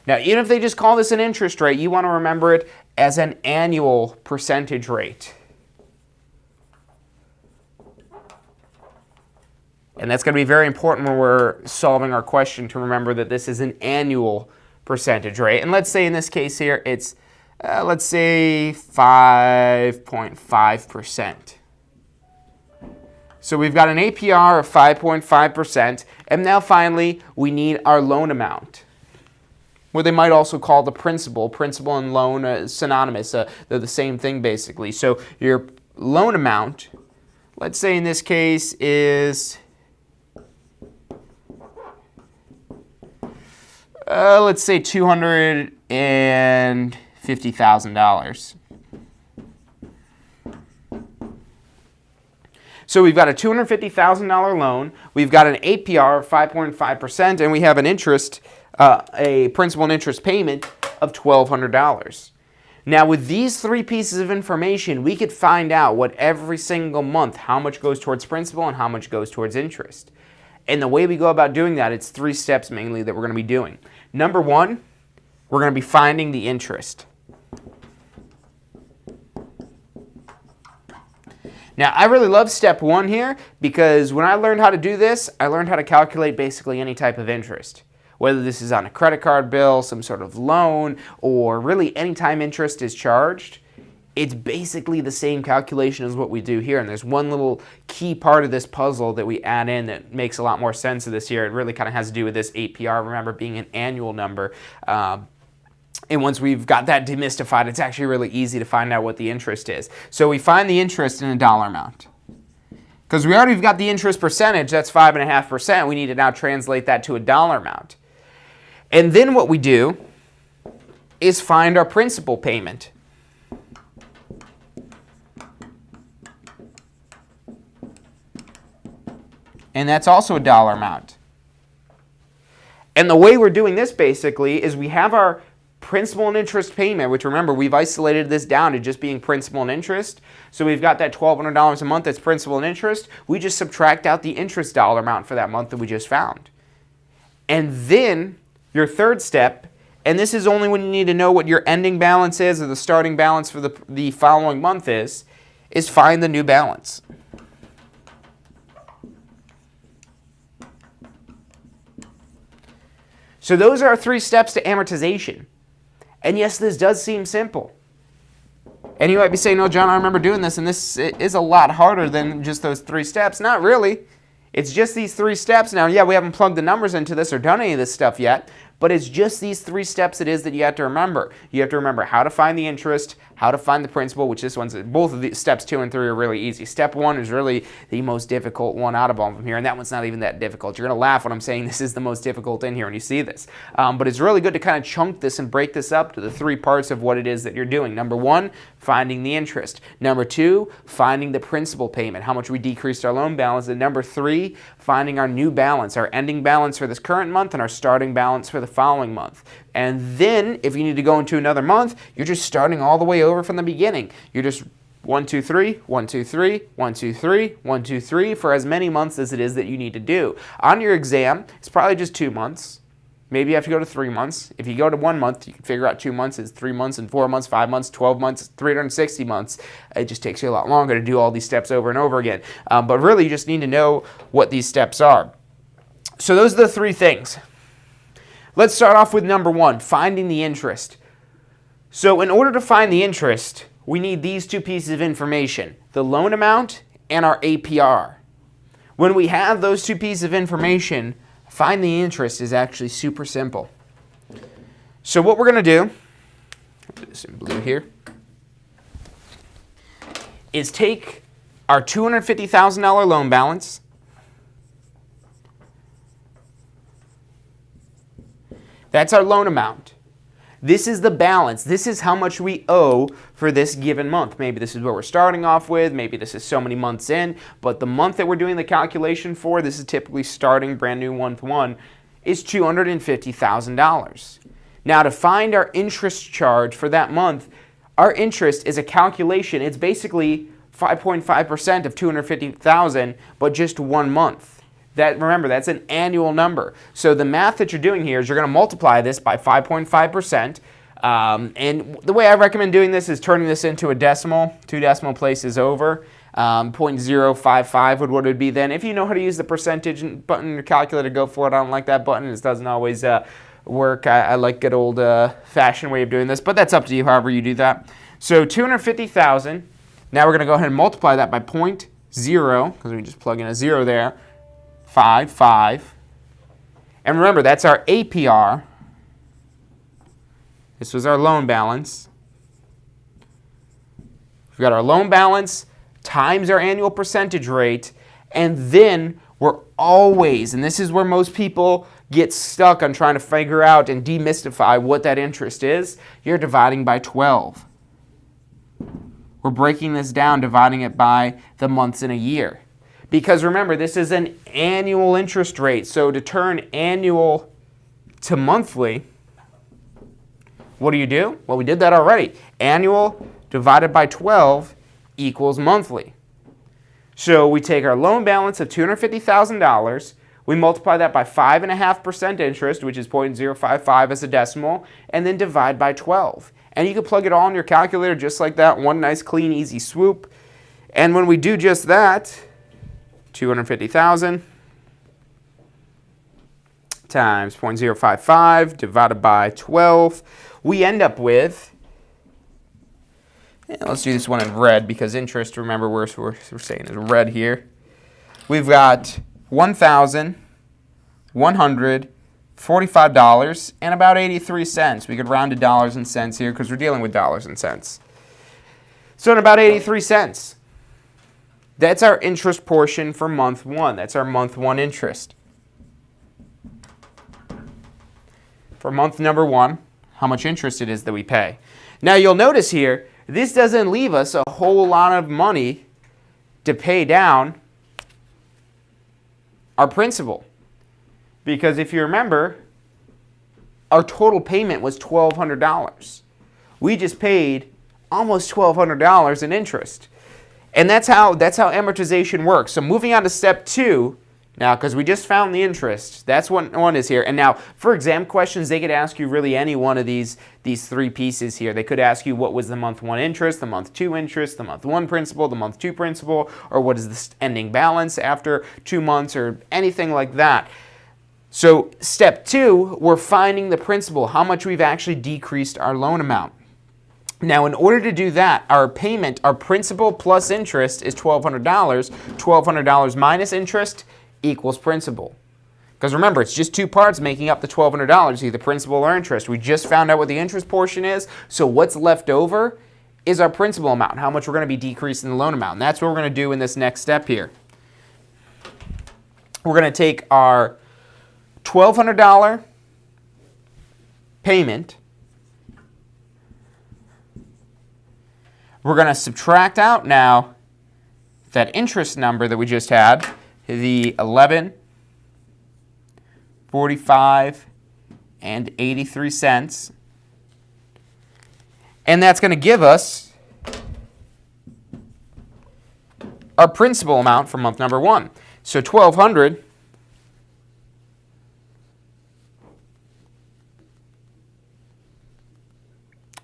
Now, even if they just call this an interest rate, you want to remember it as an annual percentage rate. And that's going to be very important when we're solving our question, to remember that this is an annual percentage rate. And let's say in this case here, it's, let's say 5.5%. So we've got an APR of 5.5%. And now finally, we need our loan amount, what they might also call the principal. Principal and loan synonymous. They're the same thing basically. So your loan amount, let's say in this case is, let's say $250,000. So we've got a $250,000 loan, we've got an APR of 5.5%, and we have an interest, a principal and interest payment of $1,200. Now with these three pieces of information, we could find out what every single month, how much goes towards principal and how much goes towards interest. And the way we go about doing that, it's three steps mainly that we're going to be doing. Number one, we're going to be finding the interest. Now, I really love step one here because when I learned how to do this, I learned how to calculate basically any type of interest. Whether this is on a credit card bill, some sort of loan, or really any time interest is charged, It's basically the same calculation as what we do here, and there's one little key part of this puzzle that we add in that makes a lot more sense of this year. It really kind of has to do with this APR, remember, being an annual number. And once we've got that demystified, it's actually really easy to find out what the interest is. So we find the interest in a dollar amount. Because we already got the interest percentage, that's 5.5%. We need to now translate that to a dollar amount. And then what we do is find our principal payment. And that's also a dollar amount. And the way we're doing this basically is we have our principal and interest payment, which remember we've isolated this down to just being principal and interest. So we've got that $1,200 a month that's principal and interest. We just subtract out the interest dollar amount for that month that we just found. And then your third step, and this is only when you need to know what your ending balance is or the starting balance for the following month is find the new balance. So those are our 3 steps to amortization. And yes, this does seem simple. And you might be saying, no, John, I remember doing this, and this is a lot harder than just those 3 steps. Not really. It's just these 3 steps. Now, yeah, we haven't plugged the numbers into this or done any of this stuff yet, but it's just these 3 steps it is that you have to remember. You have to remember how to find the interest, how to find the principal, which this one's, both of the steps 2 and 3 are really easy. Step 1 is really the most difficult one out of all of them here, and that one's not even that difficult. You're going to laugh when I'm saying this is the most difficult in here when you see this. But it's really good to kind of chunk this and break this up to the 3 parts of what it is that you're doing. Number 1, finding the interest. Number 2, finding the principal payment, how much we decreased our loan balance. And number 3, finding our new balance, our ending balance for this current month and our starting balance for the following month. And then if you need to go into another month, you're just starting all the way over from the beginning. You're just 1, 2, 3, 1, 2, 3, 1, 2, 3, 1, 2, 3 for as many months as it is that you need to do. On your exam, it's probably just 2 months. Maybe you have to go to 3 months. If you go to 1 month, you can figure out 2 months is 3 months and 4 months, 5 months, 12 months, 360 months. It just takes you a lot longer to do all these steps over and over again. But really, you just need to know what these steps are. So those are the 3 things. Let's start off with number 1, finding the interest. So in order to find the interest, we need these 2 pieces of information, the loan amount and our APR. When we have those 2 pieces of information, find the interest is actually super simple. So what we're going to do, I'll do this in blue here, is take our $250,000 loan balance, that's our loan amount. This is the balance. This is how much we owe for this given month. Maybe this is what we're starting off with. Maybe this is so many months in. But the month that we're doing the calculation for, this is typically starting brand new month 1, is $250,000. Now to find our interest charge for that month, our interest is a calculation. It's basically 5.5% of $250,000, but just 1 month. Remember, that's an annual number. So the math that you're doing here is you're going to multiply this by 5.5%. And the way I recommend doing this is turning this into a decimal, 2 decimal places over. 0.055 would what it would be then. If you know how to use the percentage button in your calculator, go for it. I don't like that button. It doesn't always work. I like good old fashioned way of doing this, but that's up to you however you do that. So 250,000. Now we're going to go ahead and multiply that by 0.0, because we just plug in a 0 there. 5. And remember, that's our APR. This was our loan balance. We've got our loan balance times our annual percentage rate, and then we're always, and this is where most people get stuck on trying to figure out and demystify what that interest is, you're dividing by 12. We're breaking this down, dividing it by the months in a year. Because remember, this is an annual interest rate. So to turn annual to monthly, what do? Well, we did that already. Annual divided by 12 equals monthly. So we take our loan balance of $250,000, we multiply that by 5.5% interest, which is 0.055 as a decimal, and then divide by 12. And you can plug it all in your calculator just like that, one nice, clean, easy swoop. And when we do just that, 250,000 times 0.055 divided by 12, we end up with And let's do this one in red because interest, remember, we're saying is red here. We've got $1,145 and about 83 cents. We could round to dollars and cents here because we're dealing with dollars and cents. So in about 83 cents. That's our interest portion for month one. That's our month one interest. For month number one, how much interest it is that we pay. Now you'll notice here, this doesn't leave us a whole lot of money to pay down our principal. Because if you remember, our total payment was $1,200. We just paid almost $1,200 in interest. And that's how amortization works. So moving on to step 2, now because we just found the interest, that's what one is here. And now for exam questions, they could ask you really any one of these 3 pieces here. They could ask you what was the month 1 interest, the month 2 interest, the month 1 principal, the month 2 principal, or what is the ending balance after 2 months, or anything like that. So step 2, we're finding the principal, how much we've actually decreased our loan amount. Now, in order to do that, our payment, our principal plus interest is $1,200. $1,200 minus interest equals principal. Because remember, it's just 2 parts making up the $1,200, either principal or interest. We just found out what the interest portion is, so what's left over is our principal amount, how much we're going to be decreasing the loan amount. And that's what we're going to do in this next step here. We're going to take our $1,200 payment. We're going to subtract out now that interest number that we just had, the $11.45 and 83 cents. And that's going to give us our principal amount for month number 1. So $1,200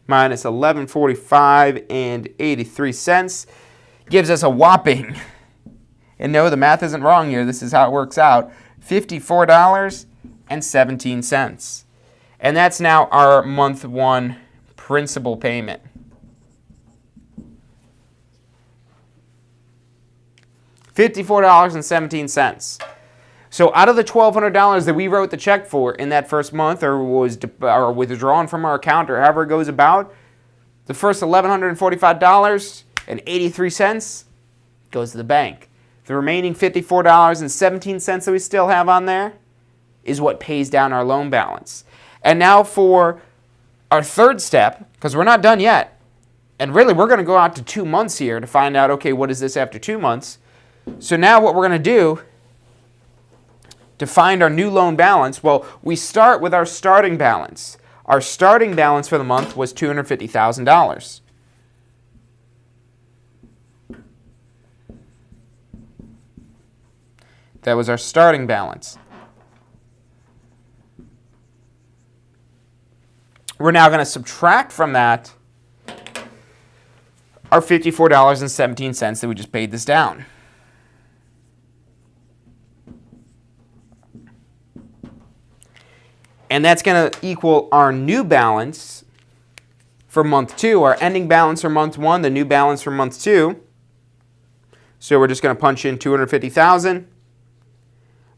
minus $11.45 and 83 cents gives us a whopping, and no, the math isn't wrong here, this is how it works out, $54.17. And that's now our month 1 principal payment. $54.17. So out of the $1,200 that we wrote the check for in that first month, or was withdrawn from our account, or however it goes about, the first $1,145.83 goes to the bank. The remaining $54.17 that we still have on there is what pays down our loan balance. And now for our third step, because we're not done yet, and really we're going to go out to 2 months here to find out, okay, what is this after 2 months? So now what we're going to do to find our new loan balance, well, we start with our starting balance. Our starting balance for the month was $250,000. That was our starting balance. We're now going to subtract from that our $54.17 that we just paid this down. And that's going to equal our new balance for month 2, our ending balance for month 1, the new balance for month 2. So we're just going to punch in $250,000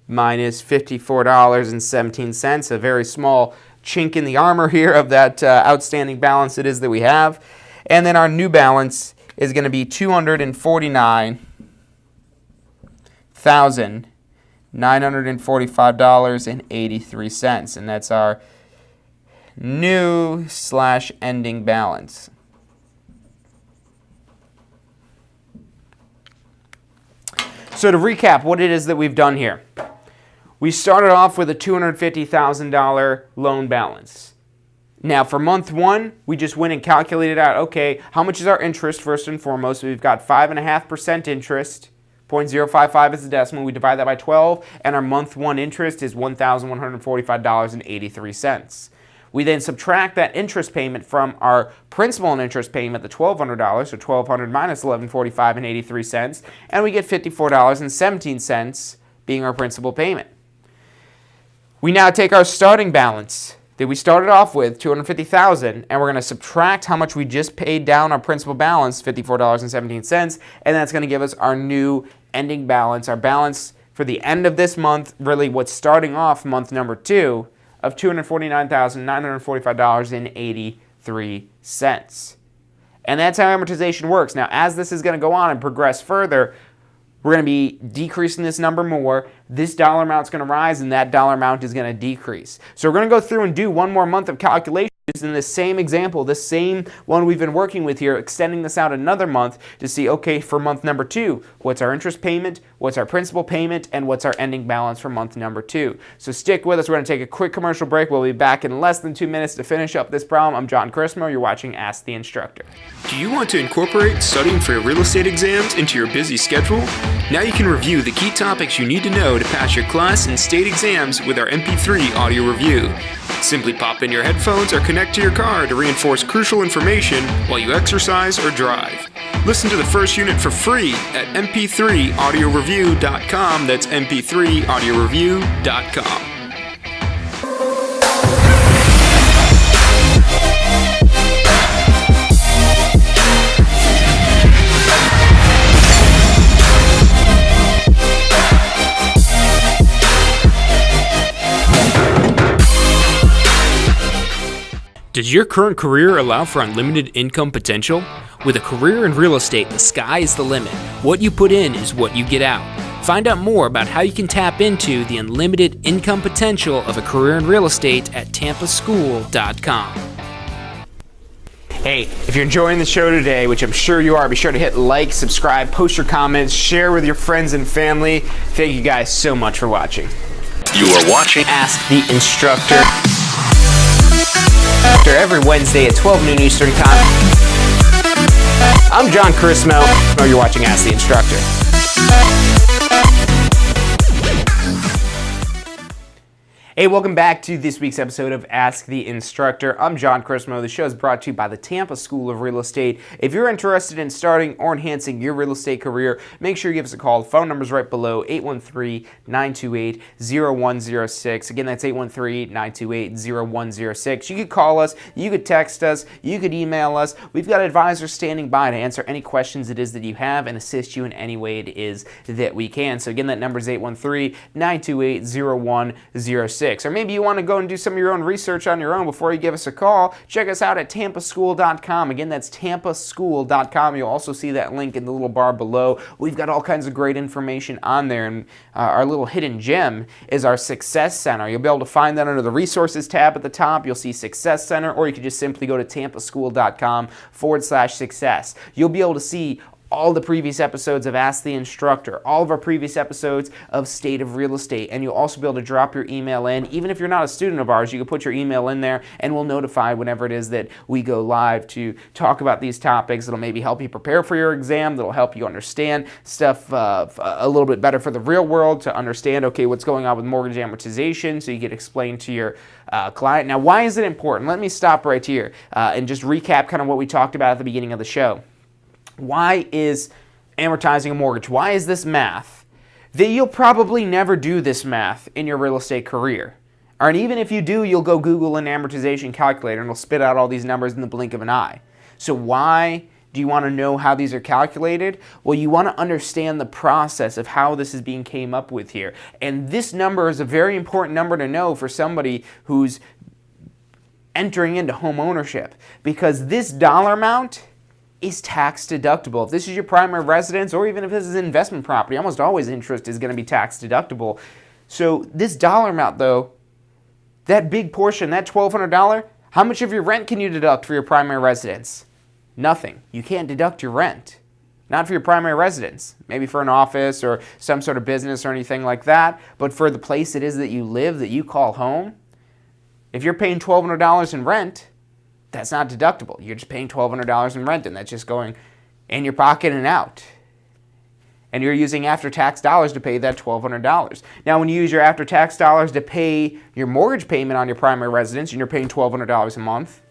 minus $54.17, a very small chink in the armor here of that outstanding balance it is that we have. And then our new balance is going to be $249,945.83, and that's our new/ending balance. So to recap what it is that we've done here. We started off with a $250,000 loan balance. Now for month 1, we just went and calculated out, okay, how much is our interest first and foremost? We've got 5.5% interest. 0.055 is the decimal. We divide that by 12, and our month 1 interest is $1,145.83. We then subtract that interest payment from our principal and interest payment, the $1,200, so $1,200 minus $11.45 and 83 cents, and we get $54.17 being our principal payment. We now take our starting balance that we started off with, $250,000, and we're going to subtract how much we just paid down our principal balance, $54.17, and that's going to give us our new ending balance, our balance for the end of this month, really what's starting off month number 2, of $249,945.83. And that's how amortization works. Now, as this is going to go on and progress further, we're going to be decreasing this number more. This dollar amount is going to rise, and that dollar amount is going to decrease. So we're going to go through and do one more month of calculations in this same example, this same one we've been working with here, extending this out another month to see, okay, for month number 2, what's our interest payment, what's our principal payment, and what's our ending balance for month number 2. So stick with us. We're going to take a quick commercial break. We'll be back in less than 2 minutes to finish up this problem. I'm John Chrismo. You're watching Ask the Instructor. Do you want to incorporate studying for your real estate exams into your busy schedule? Now you can review the key topics you need to know to pass your class and state exams with our MP3 audio review. Simply pop in your headphones or connect to your car to reinforce crucial information while you exercise or drive. Listen to the first unit for free at mp3audioreview.com. That's mp3audioreview.com. Does your current career allow for unlimited income potential? With a career in real estate, the sky is the limit. What you put in is what you get out. Find out more about how you can tap into the unlimited income potential of a career in real estate at tampaschool.com. Hey, if you're enjoying the show today, which I'm sure you are, be sure to hit like, subscribe, post your comments, share with your friends and family. Thank you guys so much for watching. You are watching Ask the Instructor. Every Wednesday at 12 noon Eastern Time. I'm John Chrismo. You're watching Ask the Instructor. Hey, welcome back to this week's episode of Ask the Instructor. I'm John Chrismo. The show is brought to you by the Tampa School of Real Estate. If you're interested in starting or enhancing your real estate career, make sure you give us a call. The phone number's right below, 813-928-0106. Again, that's 813-928-0106. You could call us, you could text us, you could email us. We've got advisors standing by to answer any questions it is that you have and assist you in any way it is that we can. So again, that number is 813-928-0106. Or maybe you want to go and do some of your own research on your own before you give us a call. Check us out at tampaschool.com. Again, that's tampaschool.com. You'll also see that link in the little bar below. We've got all kinds of great information on there, and our little hidden gem is our Success Center. You'll be able to find that under the Resources tab at the top. You'll see Success Center, or you can just simply go to tampaschool.com/success. You'll be able to see all the previous episodes of Ask the Instructor, all of our previous episodes of State of Real Estate, and you'll also be able to drop your email in. Even if you're not a student of ours, you can put your email in there, and we'll notify whenever it is that we go live to talk about these topics. It'll maybe help you prepare for your exam. That'll help you understand stuff a little bit better for the real world, to understand, okay, what's going on with mortgage amortization, so you can explain to your client. Now, why is it important? Let me stop right here and just recap kind of what we talked about at the beginning of the show. Why is amortizing a mortgage? Why is this math? That you'll probably never do this math in your real estate career. Or even if you do, you'll go Google an amortization calculator and it'll spit out all these numbers in the blink of an eye. So why do you want to know how these are calculated? Well, you want to understand the process of how this is being came up with here. And this number is a very important number to know for somebody who's entering into home ownership, because this dollar amount is tax deductible. If this is your primary residence, or even if this is investment property, almost always interest is going to be tax deductible. So this dollar amount, though, that big portion, that $1,200, how much of your rent can you deduct for your primary residence? Nothing. You can't deduct your rent. Not for your primary residence. Maybe for an office or some sort of business or anything like that. But for the place it is that you live, that you call home, if you're paying $1,200 in rent, that's not deductible. You're just paying $1,200 in rent, and that's just going in your pocket and out. And you're using after-tax dollars to pay that $1,200. Now, when you use your after-tax dollars to pay your mortgage payment on your primary residence, and you're paying $1,200 a month,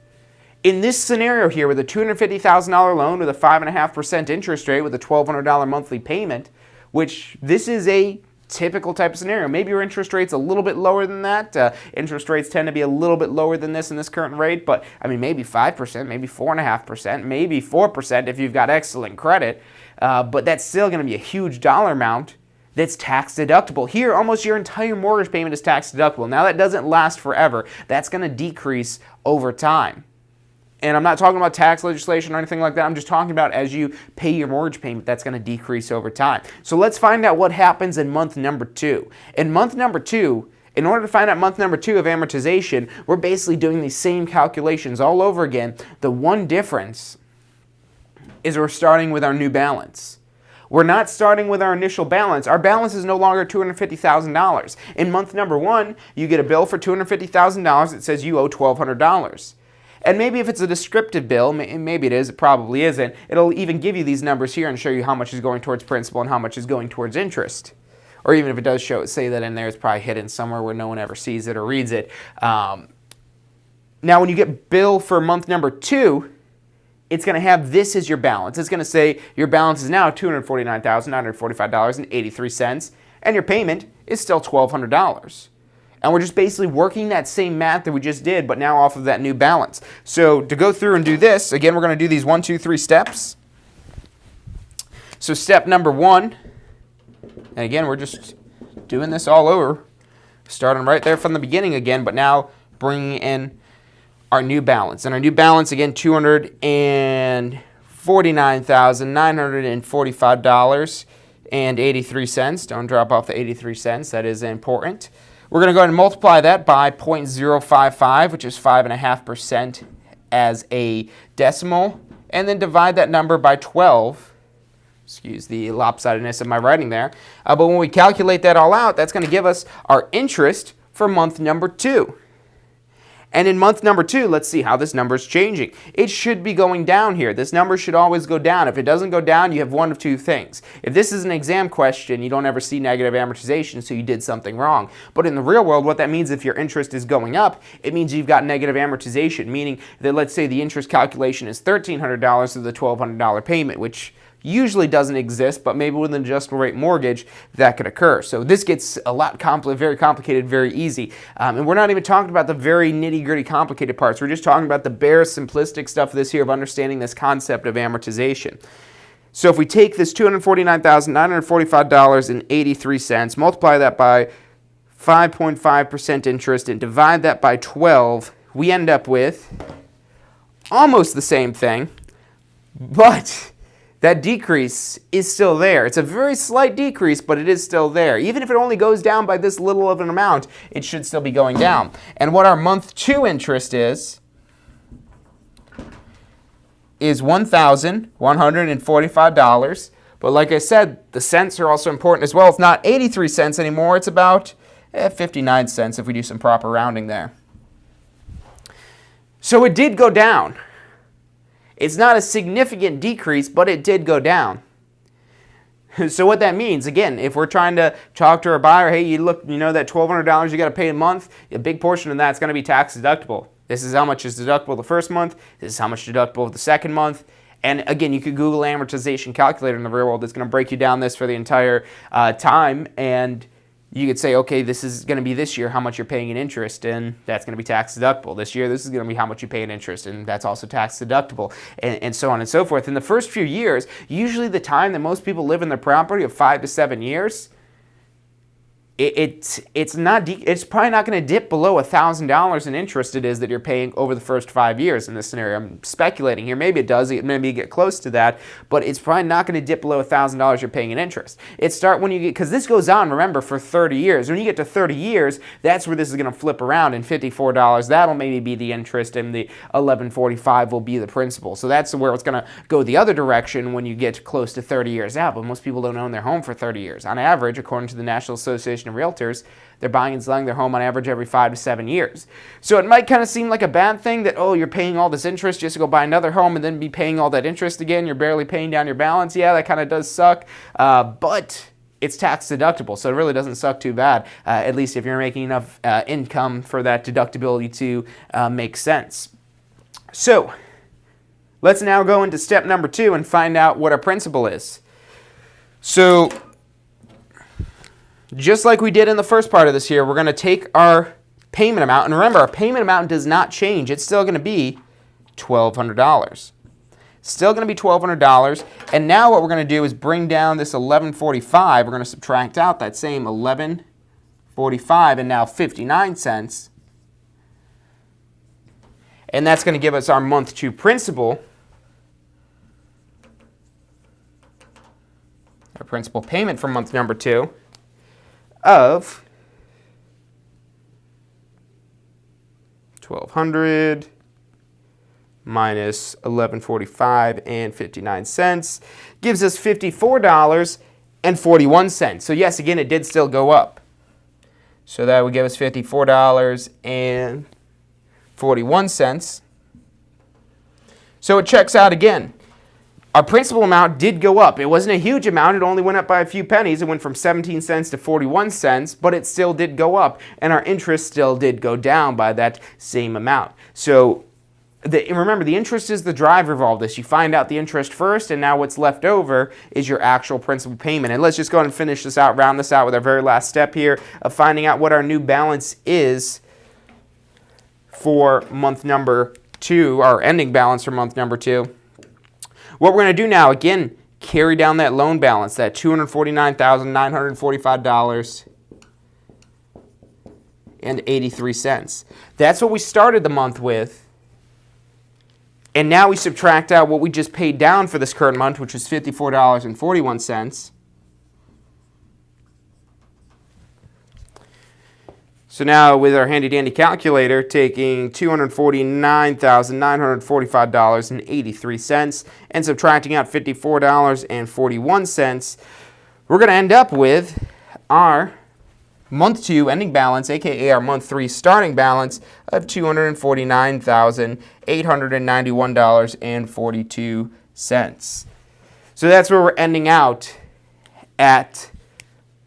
in this scenario here with a $250,000 loan with a 5.5% interest rate with a $1,200 monthly payment, which this is a typical type of scenario. Maybe your interest rate's a little bit lower than that. Interest rates tend to be a little bit lower than this in this current rate, but I mean, maybe 5%, maybe 4.5%, maybe 4% if you've got excellent credit. But that's still going to be a huge dollar amount that's tax deductible. Here, almost your entire mortgage payment is tax deductible. Now, that doesn't last forever. That's going to decrease over time. And I'm not talking about tax legislation or anything like that. I'm just talking about as you pay your mortgage payment, that's going to decrease over time. So let's find out what happens in month number 2. In month number 2, in order to find out month number 2 of amortization, we're basically doing these same calculations all over again. The one difference is we're starting with our new balance. We're not starting with our initial balance. Our balance is no longer $250,000. In month number 1, you get a bill for $250,000 that says you owe $1,200. And maybe if it's a descriptive bill, maybe it is, it probably isn't, it'll even give you these numbers here and show you how much is going towards principal and how much is going towards interest. Or even if it does say that in there, it's probably hidden somewhere where no one ever sees it or reads it. Now, when you get bill for month number 2, it's going to have this as your balance. It's going to say your balance is now $249,945.83, and your payment is still $1,200. And we're just basically working that same math that we just did, but now off of that new balance. So to go through and do this, again, we're going to do these 1, 2, 3 steps. So step number 1, and again, we're just doing this all over, starting right there from the beginning again, but now bringing in our new balance. And our new balance, again, $249,945.83. Don't drop off the 83 cents. That is important. We're going to go ahead and multiply that by 0.055, which is 5.5% as a decimal, and then divide that number by 12. Excuse the lopsidedness of my writing there. But when we calculate that all out, that's going to give us our interest for month number 2. And in month number 2, let's see how this number is changing. It should be going down here. This number should always go down. If it doesn't go down, you have one of two things. If this is an exam question, you don't ever see negative amortization, so you did something wrong. But in the real world, what that means if your interest is going up, it means you've got negative amortization, meaning that let's say the interest calculation is $1,300 of the $1,200 payment, which usually doesn't exist, but maybe with an adjustable rate mortgage, that could occur. So this gets a lot very complicated, very easy. And we're not even talking about the very nitty-gritty complicated parts. We're just talking about the bare simplistic stuff this here of understanding this concept of amortization. So if we take this $249,945.83, multiply that by 5.5% interest, and divide that by 12, we end up with almost the same thing, but that decrease is still there. It's a very slight decrease, but it is still there. Even if it only goes down by this little of an amount, it should still be going down. And what our month 2 interest is $1,145. But like I said, the cents are also important as well. It's not 83 cents anymore. It's about 59 cents if we do some proper rounding there. So it did go down. It's not a significant decrease, but it did go down. So what that means, again, if we're trying to talk to our buyer, hey, you know that $1,200 you got to pay a month, a big portion of that's going to be tax deductible. This is how much is deductible the first month. This is how much deductible the second month. And again, you could Google amortization calculator in the real world. It's going to break you down this for the entire time, and you could say, okay, this is going to be this year how much you're paying in interest, and that's going to be tax deductible. This year, this is going to be how much you pay in interest, and that's also tax deductible, and so on and so forth. In the first few years, usually the time that most people live in their property of 5 to 7 years, it's probably not going to dip below $1,000 in interest it is that you're paying over the first 5 years in this scenario. I'm speculating here. Maybe it does. Maybe you get close to that, but it's probably not going to dip below $1,000 you're paying in interest. When you get, because this goes on, remember, for 30 years. When you get to 30 years, that's where this is going to flip around, and $54, that'll maybe be the interest, and the $1,145 will be the principal. So that's where it's going to go the other direction when you get close to 30 years out, but most people don't own their home for 30 years. On average, according to the National Association of Realtors, they're buying and selling their home on average every 5 to 7 years. So it might kind of seem like a bad thing that, oh, you're paying all this interest just to go buy another home and then be paying all that interest again. You're barely paying down your balance. Yeah, that kind of does suck, but it's tax deductible, so it really doesn't suck too bad, at least if you're making enough income for that deductibility to make sense. So let's now go into step number 2 and find out what our principal is. So just like we did in the first part of this here, we're going to take our payment amount, and remember, our payment amount does not change. It's still going to be $1,200. Still going to be $1,200, and now what we're going to do is bring down this $11.45. We're going to subtract out that same $11.45 and now 59 cents, and that's going to give us our month 2 principal. Our principal payment for month number 2 of $1,200 minus $11.45 and 59 cents gives us $54.41. So yes, again, it did still go up. So that would give us $54.41. So it checks out again. Our principal amount did go up. It wasn't a huge amount. It only went up by a few pennies. It went from 17 cents to 41 cents, but it still did go up. And our interest still did go down by that same amount. So remember, the interest is the driver of all this. You find out the interest first, and now what's left over is your actual principal payment. And let's just go ahead and finish this out, round this out with our very last step here of finding out what our new balance is for month number 2, our ending balance for month number 2. What we're going to do now, again, carry down that loan balance, that $249,945.83. That's what we started the month with. And now we subtract out what we just paid down for this current month, which was $54.41. So now with our handy-dandy calculator, taking $249,945.83 and subtracting out $54.41, we're going to end up with our month 2 ending balance, aka our month 3 starting balance of $249,891.42. So that's where we're ending out at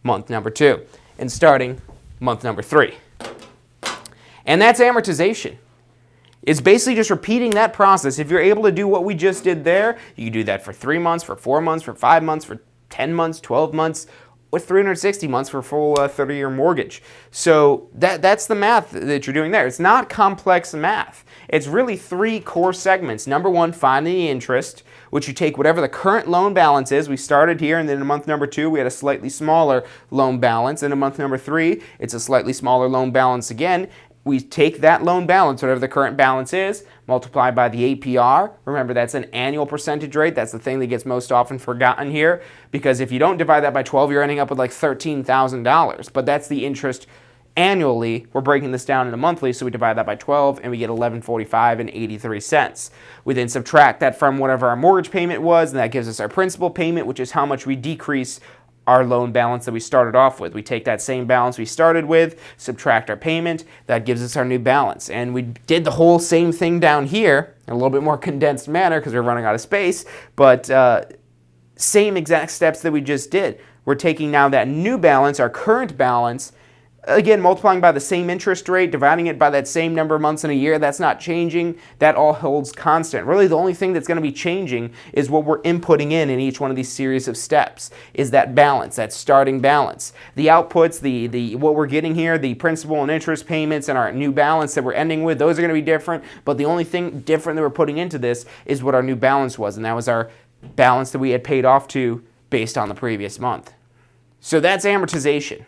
month number 2 and starting month number 3. And that's amortization. It's basically just repeating that process. If you're able to do what we just did there, you can do that for 3 months, for 4 months, for 5 months, for 10 months, 12 months, or 360 months for a full 30-year mortgage. So that's the math that you're doing there. It's not complex math. It's really 3 core segments. Number 1, finding the interest, which you take whatever the current loan balance is. We started here, and then in month number 2, we had a slightly smaller loan balance. And in month number 3, it's a slightly smaller loan balance again. We take that loan balance, whatever the current balance is, multiply by the APR. Remember, that's an annual percentage rate. That's the thing that gets most often forgotten here, because if you don't divide that by 12, you're ending up with like $13,000. But that's the interest annually. We're breaking this down into monthly, so we divide that by 12, and we get $11.45.83. We then subtract that from whatever our mortgage payment was, and that gives us our principal payment, which is how much we decrease our loan balance that we started off with. We take that same balance we started with, subtract our payment, that gives us our new balance. And we did the whole same thing down here in a little bit more condensed manner because we're running out of space, but same exact steps that we just did. We're taking now that new balance, our current balance, again, multiplying by the same interest rate, dividing it by that same number of months in a year. That's not changing. That all holds constant. Really, the only thing that's going to be changing is what we're inputting in each one of these series of steps, is that balance, that starting balance. The outputs, what we're getting here, the principal and interest payments and our new balance that we're ending with, those are going to be different. But the only thing different that we're putting into this is what our new balance was, and that was our balance that we had paid off to based on the previous month. So that's amortization.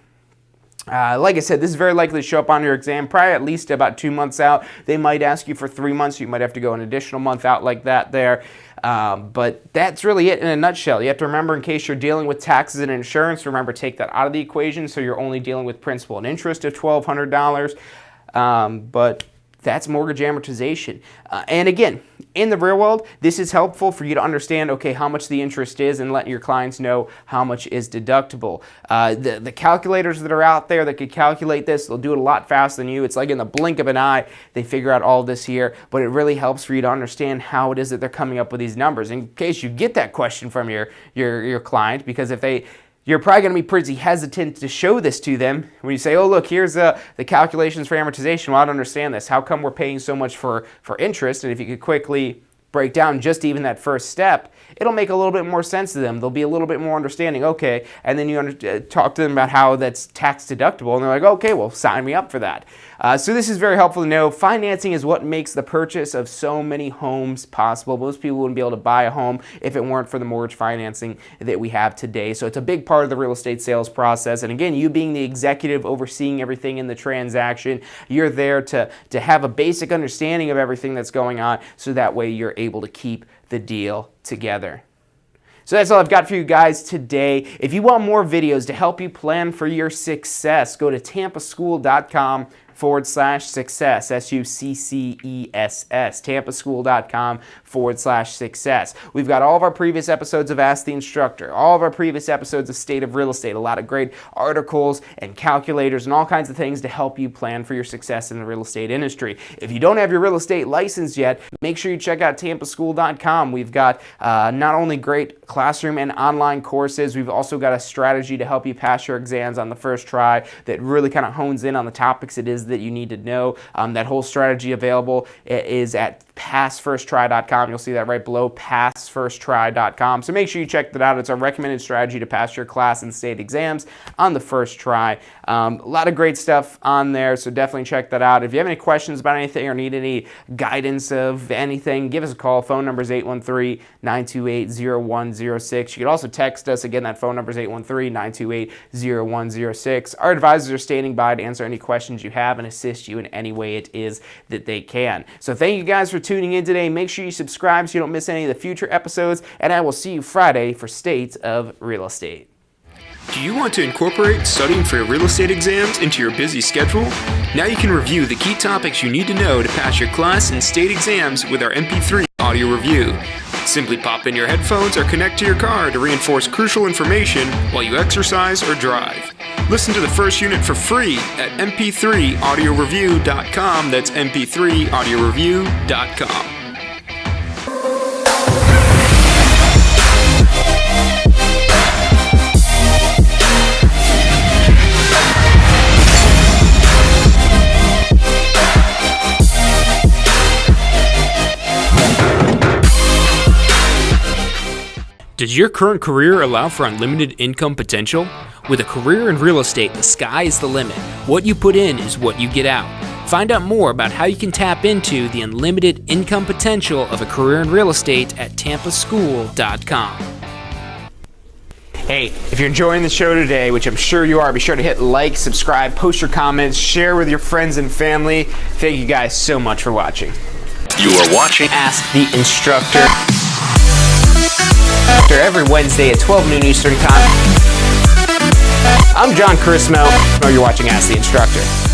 Like I said, this is very likely to show up on your exam, probably at least about 2 months out. They might ask you for 3 months. You might have to go an additional month out like that there. But that's really it in a nutshell. You have to remember, in case you're dealing with taxes and insurance, remember, take that out of the equation so you're only dealing with principal and interest of $1,200. But that's mortgage amortization. And again, in the real world, this is helpful for you to understand, okay, how much the interest is and let your clients know how much is deductible. The calculators that are out there that could calculate this, they'll do it a lot faster than you. It's like in the blink of an eye, they figure out all this here, but it really helps for you to understand how it is that they're coming up with these numbers. In case you get that question from your client, because you're probably going to be pretty hesitant to show this to them when you say, oh, look, here's the calculations for amortization. Well, I don't understand this. How come we're paying so much for interest? And if you could quickly break down just even that first step, it'll make a little bit more sense to them. They'll be a little bit more understanding, okay, and then you talk to them about how that's tax deductible, and they're like, okay, well, sign me up for that. So this is very helpful to know. Financing is what makes the purchase of so many homes possible. Most people wouldn't be able to buy a home if it weren't for the mortgage financing that we have today. So it's a big part of the real estate sales process. And again, you being the executive overseeing everything in the transaction, you're there to have a basic understanding of everything that's going on, so that way you're able to keep the deal together. So that's all I've got for you guys today. If you want more videos to help you plan for your success, go to tampaschool.com/success, SUCCESS, tampaschool.com/success. We've got all of our previous episodes of Ask the Instructor, all of our previous episodes of State of Real Estate, a lot of great articles and calculators and all kinds of things to help you plan for your success in the real estate industry. If you don't have your real estate license yet, make sure you check out tampaschool.com. We've got not only great classroom and online courses, we've also got a strategy to help you pass your exams on the first try that really kind of hones in on the topics it is that you need to know. That whole strategy available is at passfirsttry.com. You'll see that right below, passfirsttry.com. So make sure you check that out. It's our recommended strategy to pass your class and state exams on the first try. A lot of great stuff on there, so definitely check that out. If you have any questions about anything or need any guidance of anything, give us a call. Phone number is 813-928-0106. You can also text us. Again, that phone number is 813-928-0106. Our advisors are standing by to answer any questions you have and assist you in any way it is that they can. So thank you guys for tuning in today. Make sure you subscribe so you don't miss any of the future episodes, and I will see you Friday for State of Real Estate. Do you want to incorporate studying for your real estate exams into your busy schedule? Now you can review the key topics you need to know to pass your class and state exams with our MP3 audio review. Simply pop in your headphones or connect to your car to reinforce crucial information while you exercise or drive. Listen to the first unit for free at mp3audioreview.com. That's mp3audioreview.com. Does your current career allow for unlimited income potential? With a career in real estate, the sky is the limit. What you put in is what you get out. Find out more about how you can tap into the unlimited income potential of a career in real estate at tampaschool.com. Hey, if you're enjoying the show today, which I'm sure you are, be sure to hit like, subscribe, post your comments, share with your friends and family. Thank you guys so much for watching. You are watching Ask the Instructor. Every Wednesday at 12 noon Eastern Time. I'm John Charismo. You're watching Ask the Instructor.